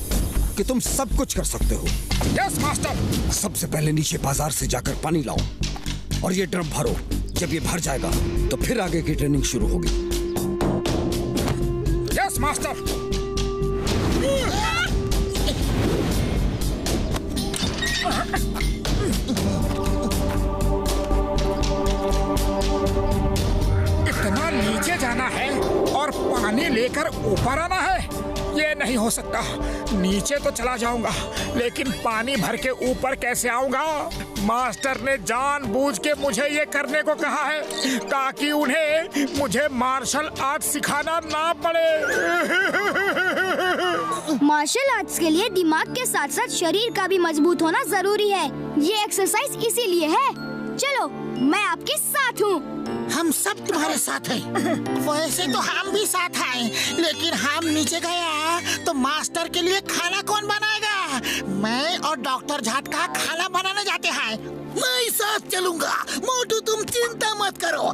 कि तुम सब कुछ कर सकते हो। Yes master. सबसे पहले नीचे बाजार से जाकर पानी लाओ और ये ड्रम भरो। जब ये भर जाएगा तो फिर आगे की ट्रेनिंग शुरू होगी। Yes master. इतना नीचे जाना है और पानी लेकर ऊपर आना है? ये नहीं हो सकता। नीचे तो चला जाऊंगा, लेकिन पानी भर के ऊपर कैसे आऊंगा? मास्टर ने जानबूझ के मुझे ये करने को कहा है ताकि उन्हें मुझे मार्शल आर्ट सिखाना ना पड़े। मार्शल आर्ट्स के लिए दिमाग के साथ साथ शरीर का भी मजबूत होना जरूरी है। ये एक्सरसाइज इसीलिए है। चलो, मैं आपके साथ हूँ। हम सब तुम्हारे साथ हैं। वैसे तो हम भी साथ आए, लेकिन हम नीचे गया तो मास्टर के लिए खाना कौन बनाएगा? मैं और डॉक्टर झटका खाना बनाने जाते हैं। मैं साथ चलूंगा। मोटू, तुम चिंता मत करो।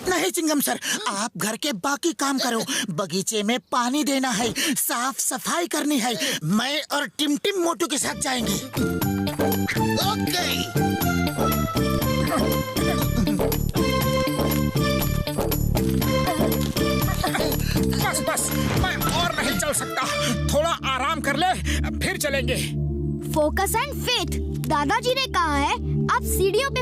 नहीं चिंगम सर, आप घर के बाकी काम करो। बगीचे में पानी देना है, साफ सफाई करनी है। मैं और टिम टिम मोटू के साथ जाएंगे। ओके। बस मैं और नहीं चल सकता। थोड़ा आराम कर ले, फिर चलेंगे। Focus and faith. दादाजी ने कहा है आप सीढ़ियों पे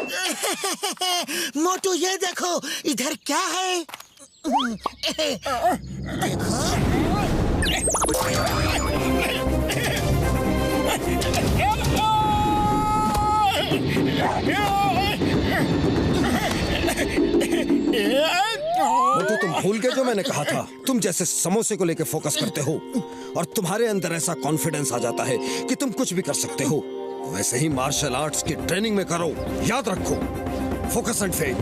मोटू ये देखो, इधर क्या है? देखो। मोटू, तुम भूल गए जो मैंने कहा था? तुम जैसे समोसे को लेकर फोकस करते हो और तुम्हारे अंदर ऐसा कॉन्फिडेंस आ जाता है कि तुम कुछ भी कर सकते हो, वैसे ही मार्शल आर्ट्स की ट्रेनिंग में करो। याद रखो, फोकस एंड फेथ।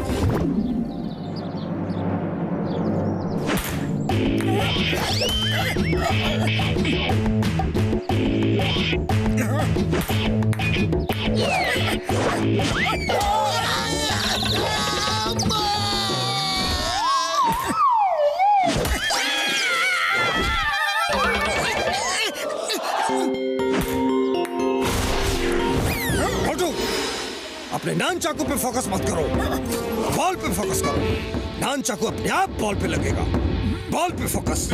अपने नान चाकू पे फोकस मत करो, बॉल पे फोकस करो। नान चाकू अपने आप बॉल पे लगेगा। बॉल पे फोकस।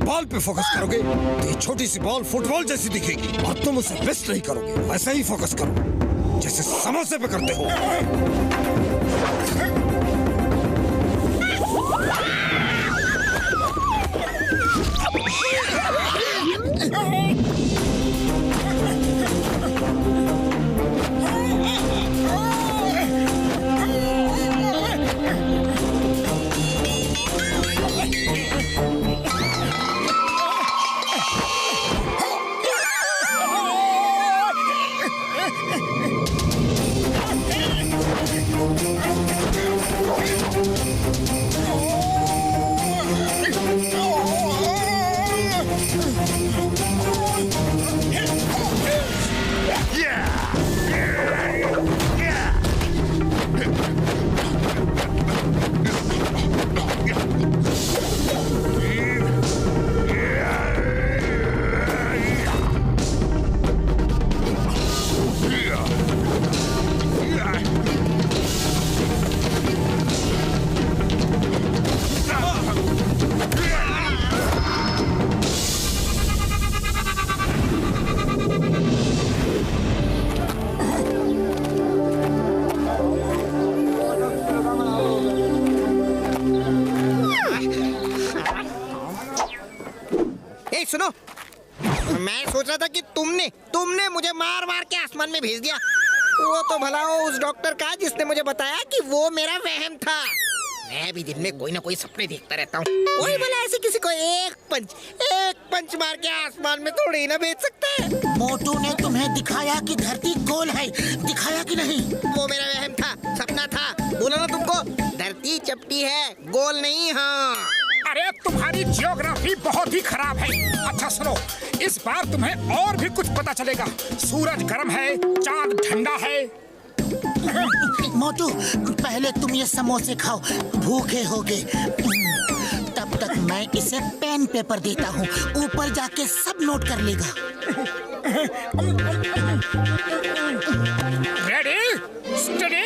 बॉल पे फोकस करोगे तो ये छोटी सी बॉल फुटबॉल जैसी दिखेगी और तुम उसे मिस नहीं करोगे। वैसे ही फोकस करो जैसे समोसे पे करते हो। सुनो, मैं सोच रहा था कि तुमने मुझे मार मार के आसमान में भेज दिया। वो तो भला हो उस डॉक्टर का जिसने मुझे बताया कि वो मेरा वहम था। मैं भी दिन में कोई ना कोई सपने देखता रहता हूँ। वही भला ऐसे किसी को एक पंच मार के आसमान में थोड़ी ही ना भेज सकता है। मोटू ने तुम्हें दिखाया कि धरती गोल है, दिखाया कि नहीं? वो मेरा वहम था, सपना था। बोला ना तुमको, धरती चपटी है, गोल नहीं। हाँ, अरे तुम्हारी जियोग्राफी बहुत ही खराब है। अच्छा सुनो, इस बार तुम्हें और भी कुछ पता चलेगा। सूरज गर्म है, चांद ठंडा है। मोटू, पहले तुम ये समोसे खाओ, भूखे होगे। तब तक मैं इसे पेन पेपर देता हूँ, ऊपर जाके सब नोट कर लेगा। Ready, study.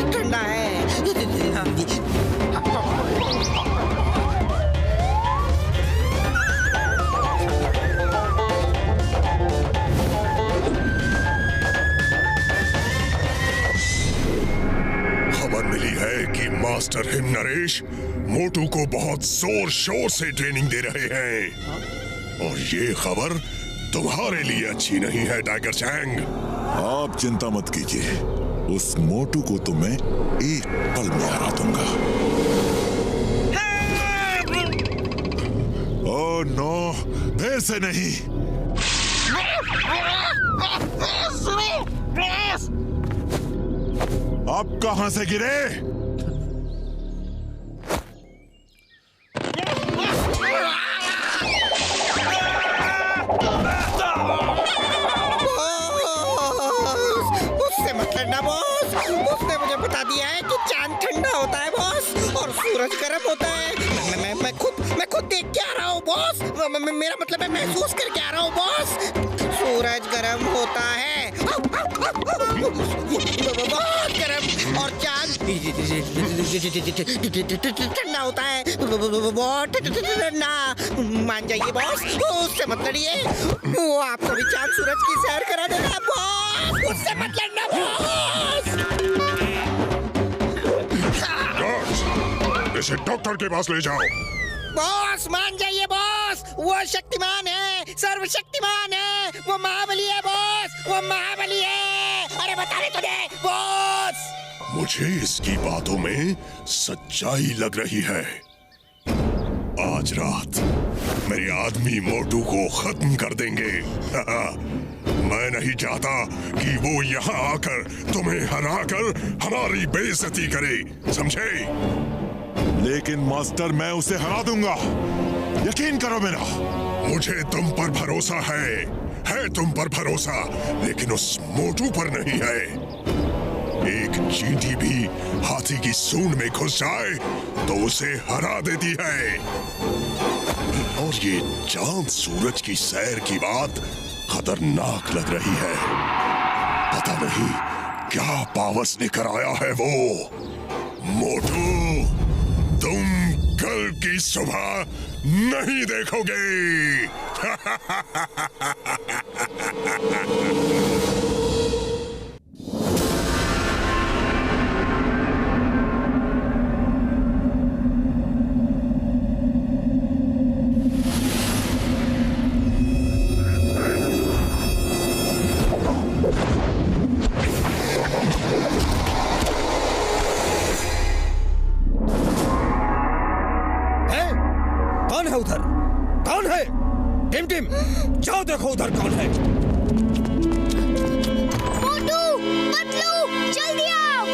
ठंडा है। खबर मिली है कि मास्टर हिम नरेश मोटू को बहुत जोर शोर से ट्रेनिंग दे रहे हैं, और ये खबर तुम्हारे लिए अच्छी नहीं है टाइगर चैंग। आप चिंता मत कीजिए, उस मोटू को तो मैं एक पल में हरा दूंगा। ओह नो, देर से नहीं। आप कहां से गिरे? उससे मत लड़ना बॉस, उसने मुझे बता दिया है कि चांद ठंडा होता है बॉस। सूरज गर्म होता है। मैं खुद देख के आ रहा हूँ बॉस। मेरा मतलब है महसूस करके आ रहा हूँ बॉस। सूरज गर्म होता है, बहुत गर्म, और चांद ठंडा होता है, बहुत ठंडा। मान जाइए बॉस, उससे मत लड़िए। वो आपको भी चांद सूरज की सैर करा देगा बॉस, उससे मत लड़ना बॉस। इसे डॉक्टर के पास ले जाओ। बॉस मान जाइए बॉस, वो शक्तिमान है, सर्वशक्तिमान है, वो महाबली है बॉस, वो महाबली है। अरे बता रहे तुझे बॉस। मुझे इसकी बातों में सच्चाई लग रही है। आज रात मेरे आदमी मोटू को खत्म कर देंगे। मैं नहीं चाहता कि वो यहाँ आकर तुम्हें हराकर हमारी बेइज्जती करे, समझे? लेकिन मास्टर, मैं उसे हरा दूंगा, यकीन करो मेरा। मुझे तुम पर भरोसा है तुम पर भरोसा, लेकिन उस मोटू पर नहीं है। एक चींटी भी हाथी की सूंड में घुस जाए तो उसे हरा देती है। और ये चांद सूरज की सैर की बात खतरनाक लग रही है। पता नहीं क्या पावस लेकर आया है वो। मोटू, तुम कल की सुबह नहीं देखोगे। उधर कौन है? टिम टिम, जाओ देखो उधर कौन है। मोटू, पतलू, जल्दी आओ।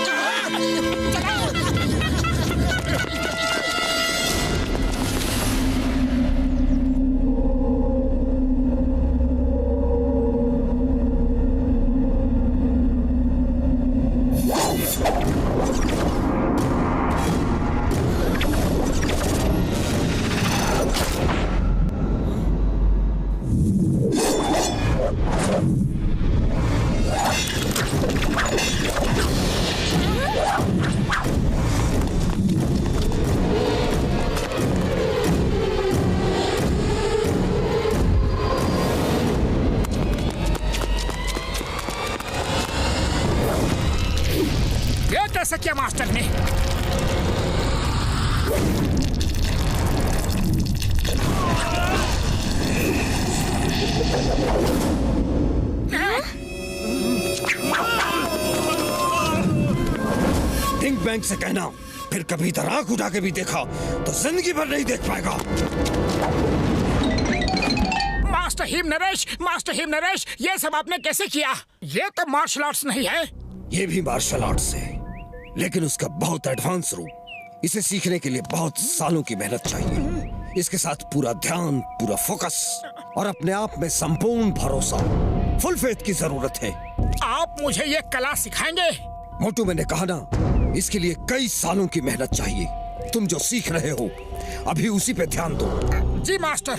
कैसे किया मास्टर ने? पिंक बैंक से कहना, फिर कभी इधर आंख उठा के भी देखा तो जिंदगी भर नहीं देख पाएगा। मास्टर हिम नरेश, ये सब आपने कैसे किया? ये तो मार्शल आर्ट्स नहीं है। ये भी मार्शल आर्ट्स है, लेकिन उसका बहुत एडवांस रूप। इसे सीखने के लिए बहुत सालों की मेहनत चाहिए। इसके साथ पूरा ध्यान, पूरा फोकस और अपने आप में संपूर्ण भरोसा, फुल फेथ की जरूरत है। आप मुझे ये कला सिखाएंगे? मोटू, मैंने कहा ना, इसके लिए कई सालों की मेहनत चाहिए। तुम जो सीख रहे हो अभी उसी पे ध्यान दो। जी मास्टर।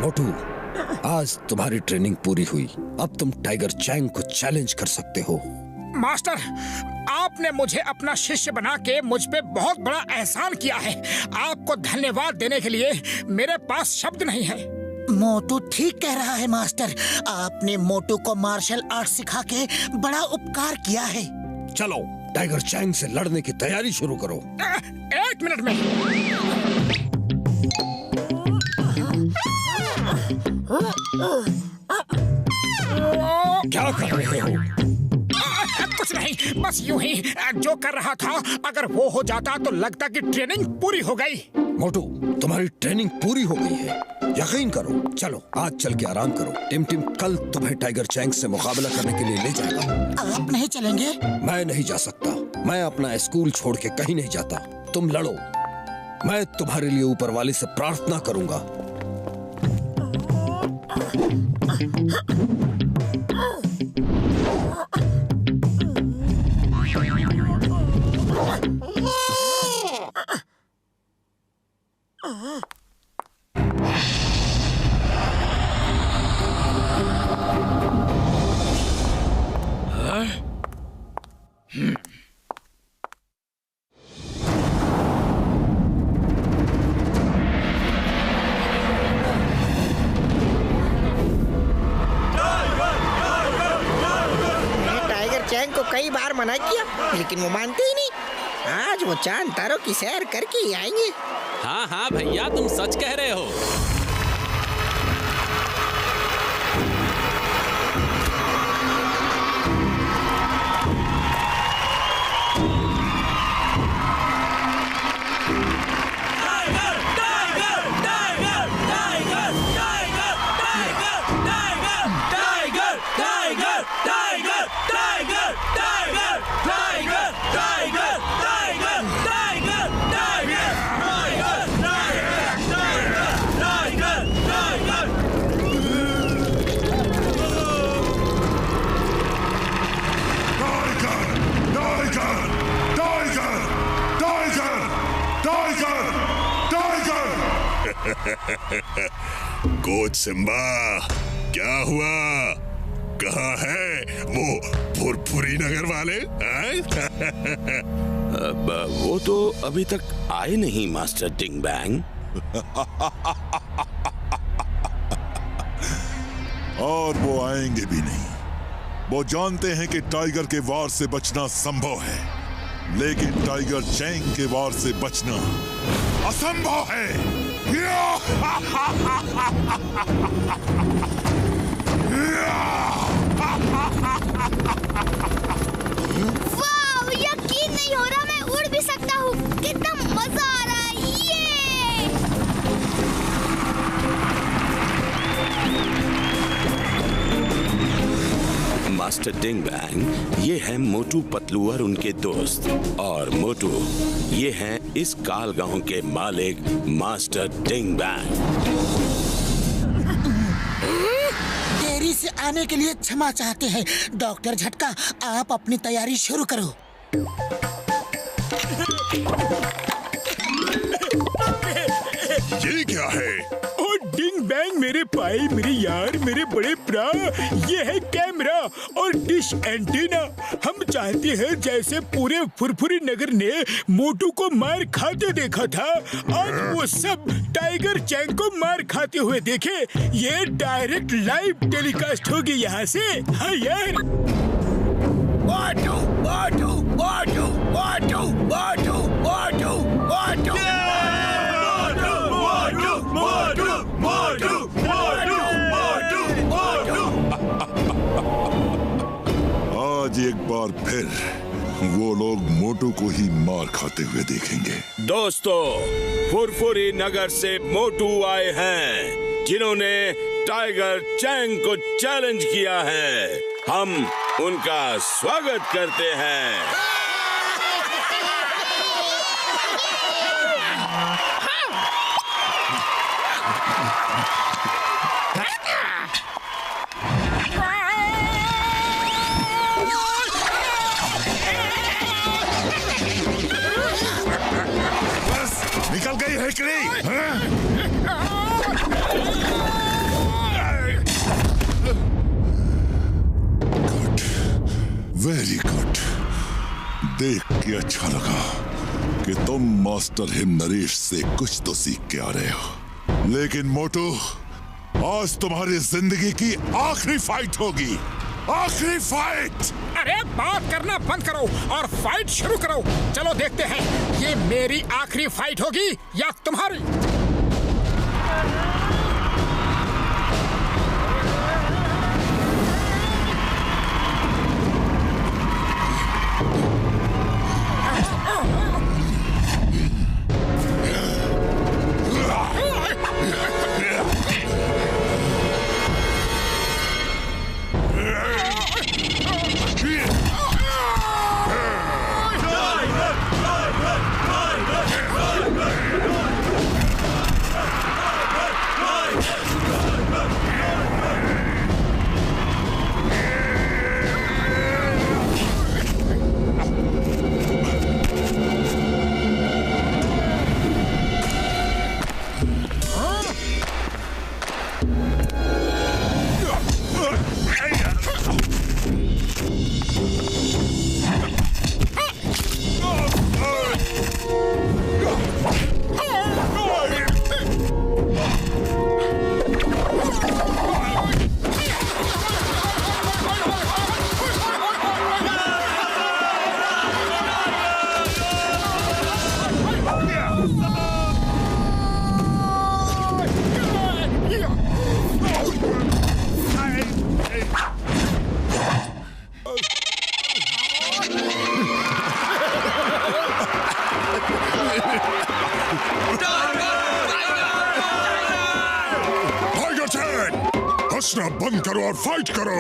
मोटू, आज तुम्हारी ट्रेनिंग पूरी हुई। अब तुम टाइगर चैंग को चैलेंज कर सकते हो। मास्टर, आपने मुझे अपना शिष्य बना के मुझ पे बहुत बड़ा एहसान किया है। आपको धन्यवाद देने के लिए मेरे पास शब्द नहीं है। मोटू ठीक कह रहा है मास्टर, आपने मोटू को मार्शल आर्ट सिखा के बड़ा उपकार किया है। चलो टाइगर चैंग से लड़ने की तैयारी शुरू करो। 1 मिनट में। क्या कर रहे हो? कुछ नहीं, बस यूं ही जो कर रहा था। अगर वो हो जाता तो लगता कि ट्रेनिंग पूरी हो गई। मोटू, तुम्हारी ट्रेनिंग पूरी हो गई है, यकीन करो। चलो आज चल के आराम करो। टिम टिम कल तुम्हें टाइगर चैंग से मुकाबला करने के लिए ले जाएगा। आप नहीं चलेंगे? मैं नहीं जा सकता। मैं अपना स्कूल छोड़ के कहीं नहीं जाता। तुम लड़ो, मैं तुम्हारे लिए ऊपर वाले से प्रार्थना करूंगा। चैंग को कई बार मना किया लेकिन वो मानते ही नहीं। आज वो चांद तारों की सैर करके ही आएंगे। हाँ हाँ भैया, तुम सच कह रहे हो। कोच सिम्बा, क्या हुआ? कहाँ है वो फुरफुरी नगर वाले? वो तो अभी तक आए नहीं मास्टर डिंग बैंग। और वो आएंगे भी नहीं। वो जानते हैं कि टाइगर के वार से बचना संभव है, लेकिन टाइगर चैंग के वार से बचना असंभव है। वाह, यकीन नहीं हो रहा मैं उड़ भी सकता हूँ। कितना मजा आ रहा है ये। मास्टर डिंग बैंग, ये है मोटू पतलू और उनके दोस्त। और मोटू, ये हैं इस काल गांव के मालिक मास्टर डिंग बैंग। देरी से आने के लिए क्षमा चाहते हैं। डॉक्टर झटका, आप अपनी तैयारी शुरू करो। ये क्या है? ओ डिंग बैंग मेरे भाई, मेरे यार, मेरे बड़े भरा, ये है कैमरा और डिश एंटीना। हम चाहते हैं जैसे पूरे फुरफुरी नगर ने मोटू को मार खाते देखा था, आज वो सब टाइगर चैंग को मार खाते हुए देखे। ये डायरेक्ट लाइव टेलीकास्ट होगी यहाँ से। हाँ यार। मोटू मोटू मोटू मोटू मोटू मोटू मोटू आज एक बार फिर वो लोग मोटू को ही मार खाते हुए देखेंगे। दोस्तों, फुरफुरी नगर से मोटू आए हैं जिन्होंने टाइगर चैंग को चैलेंज किया है। हम उनका स्वागत करते हैं। बस निकल गई हेकड़ी। देख के अच्छा लगा कि तुम मास्टर हिम नरेश से कुछ तो सीख के आ रहे हो। लेकिन मोटू, आज तुम्हारी जिंदगी की आखिरी फाइट होगी, आखिरी फाइट। अरे बात करना बंद करो और फाइट शुरू करो। चलो देखते हैं ये मेरी आखिरी फाइट होगी या तुम्हारी। हंसना बंद करो और फाइट करो।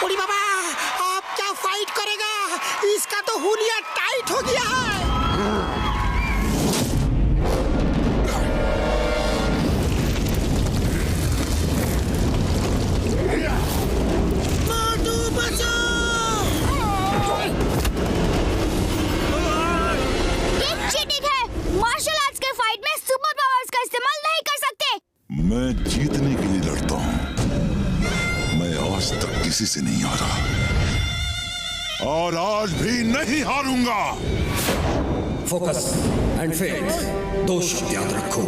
उड़ी बाबा, आप क्या फाइट करेगा? इसका तो हुलिया टाइट हो गया है। मोटू बचाओ! ये चीटिंग है। मार्शल आर्ट्स के फाइट में सुपर पावर्स का इस्तेमाल नहीं कर सकते। मैं जीतने के लिए लड़ता हूँ, आज तक किसी से नहीं हारा और आज भी नहीं हारूंगा। फोकस एंड फेथ, दो शब्द याद रखो।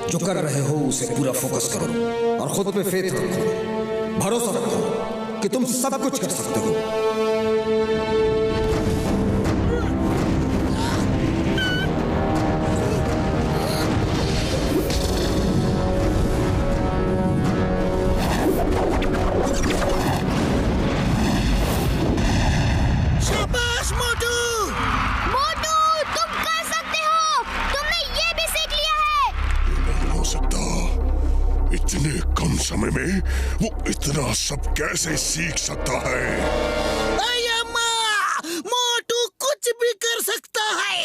जो कर रहे हो उसे पूरा फोकस करो और खुद पे फेथ रखो। भरोसा रखो कि तुम सब कुछ कर सकते हो। इतने कम समय में वो इतना सब कैसे सीख सकता है? अम्मा, मोटू कुछ भी कर सकता है।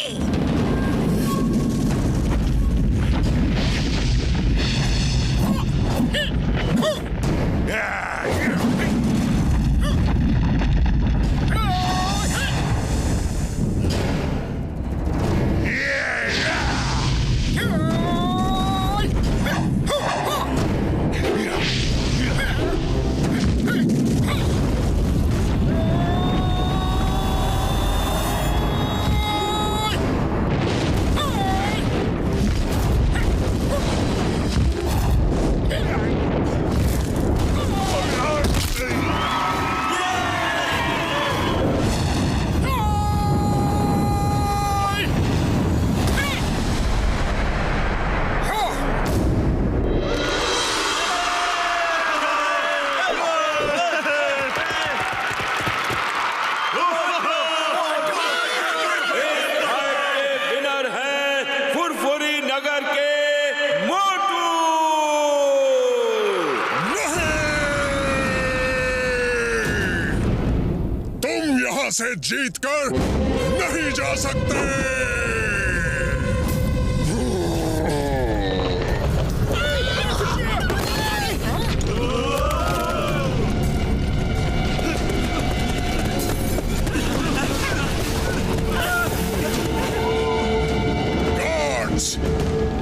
से जीतकर नहीं जा सकते।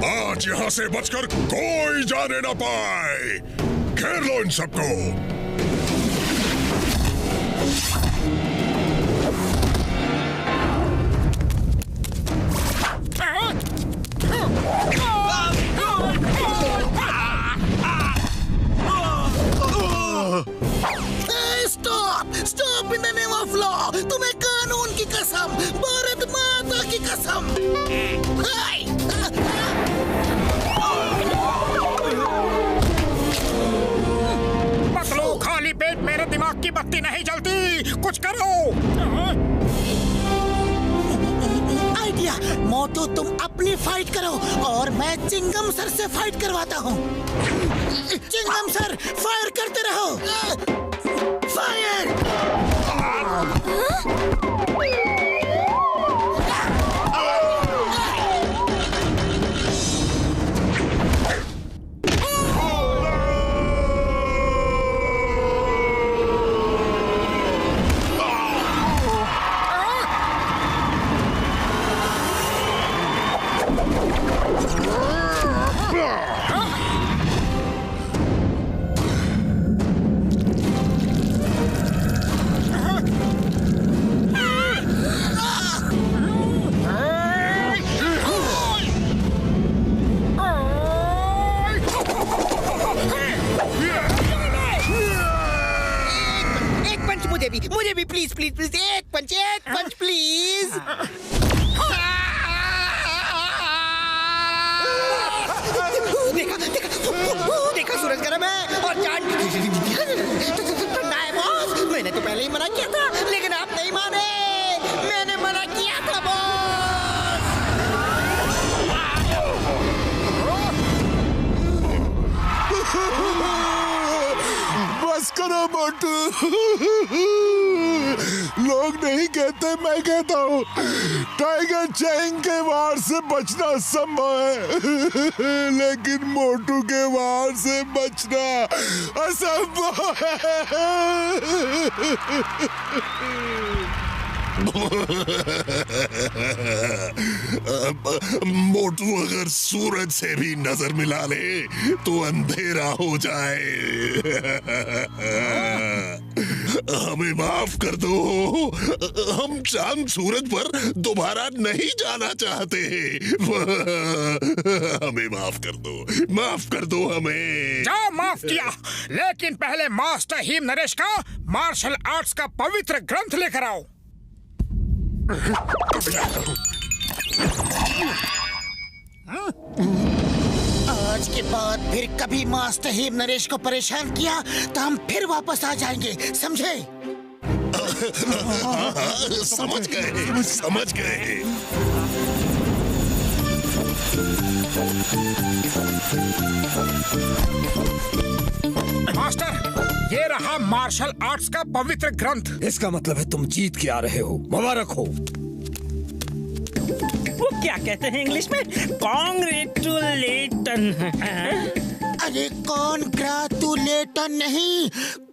आज यहाँ से बचकर कोई जाने न पाए। घेर लो इन सबको। Stop stop in the name of law. तुम्हें कानून की कसम, भारत माता की कसम। पतलू, खाली पेट मेरे दिमाग की बत्ती नहीं जलती। कुछ करो। आइडिया। मोटू तुम अपनी फाइट करो और मैं चिंगम सर से फाइट करवाता हूँ। चिंगम सर फायर करते रहो। फायर। मुझे भी प्लीज प्लीज प्लीज एक पंच प्लीज। देखा देखा देखा, सूरज गर्म है और चांद ठंडा है बॉस। मैंने तो पहले ही मना किया था, लेकिन आप नहीं माने। मैंने मना किया था बॉस। बस करो मोटू। लोग नहीं कहते, मैं कहता हूँ। टाइगर चैंग के वार से बचना संभव है, लेकिन मोटू के वार से बचना असंभव है। मोटू अगर सूरज से भी नजर मिला ले तो अंधेरा हो जाए। हमें माफ कर दो। हम चांद सूरज पर दोबारा नहीं जाना चाहते। हमें माफ कर दो हमें। जाओ, माफ किया, लेकिन पहले मास्टर हिम नरेश का मार्शल आर्ट्स का पवित्र ग्रंथ लेकर आओ। आज के बाद फिर कभी मास्टर हिम नरेश को परेशान किया तो हम फिर वापस आ जाएंगे, समझे? समझ गए। मास्टर, ये रहा मार्शल आर्ट्स का पवित्र ग्रंथ। इसका मतलब है तुम जीत के आ रहे हो। मुबारक हो। वो क्या कहते हैं इंग्लिश में? कॉन्ग्रेचुलेटन। अरे कॉन्ग्रेचुलेटन नहीं,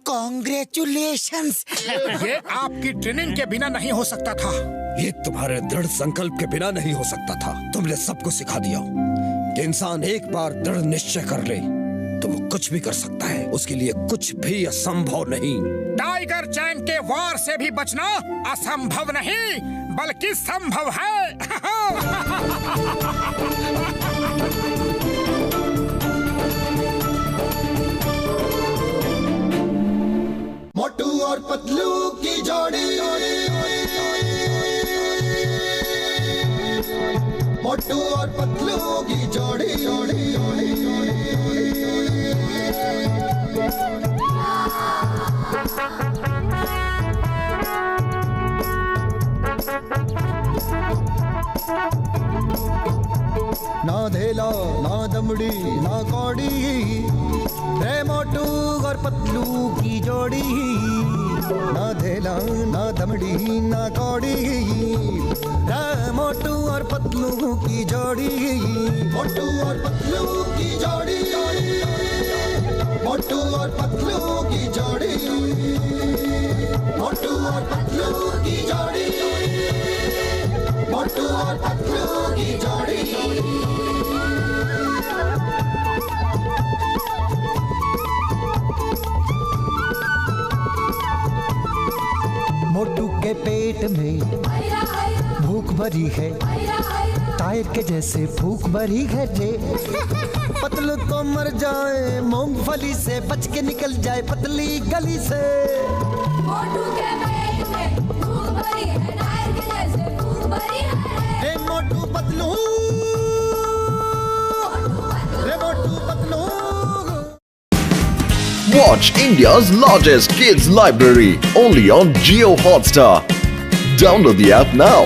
कॉन्ग्रेचुलेशंस। ये आपकी ट्रेनिंग के बिना नहीं हो सकता था। ये तुम्हारे दृढ़ संकल्प के बिना नहीं हो सकता था। तुमने सबको सिखा दिया कि इंसान एक बार दृढ़ निश्चय कर ले तो वो कुछ भी कर सकता है। उसके लिए कुछ भी असंभव नहीं। टाइगर चैंग के वार से भी बचना असंभव नहीं बल्कि संभव है। मोटू और पतलू की जोड़ी, मोटू और पतलू की जोड़ी, ना धेला ना दमड़ी ना कौड़ी, रे मोटू और पतलू की जोड़ी। ना धेला ना दमड़ी ना कौड़ी, मोटू और पतलू की जोड़ी, मोटू और पतलू की जोड़ी, मोटू और पतलू की जोड़ी, मोटू और पतलू की जोड़ी, मोटू और पतलू की जोड़ी। मोटू के पेट में भूख भरी है, टायर के जैसे भूख भरी है रे। पतलू तो मर जाए मूंगफली से, बच के निकल जाए पतली गली से। मोटू के पेट में भूख भरी है, टायर के जैसे भूख भरी है रे। मोटू पतलू, रे Motu Patlu. Watch India's largest kids library only on Jio Hotstar. Download the app now.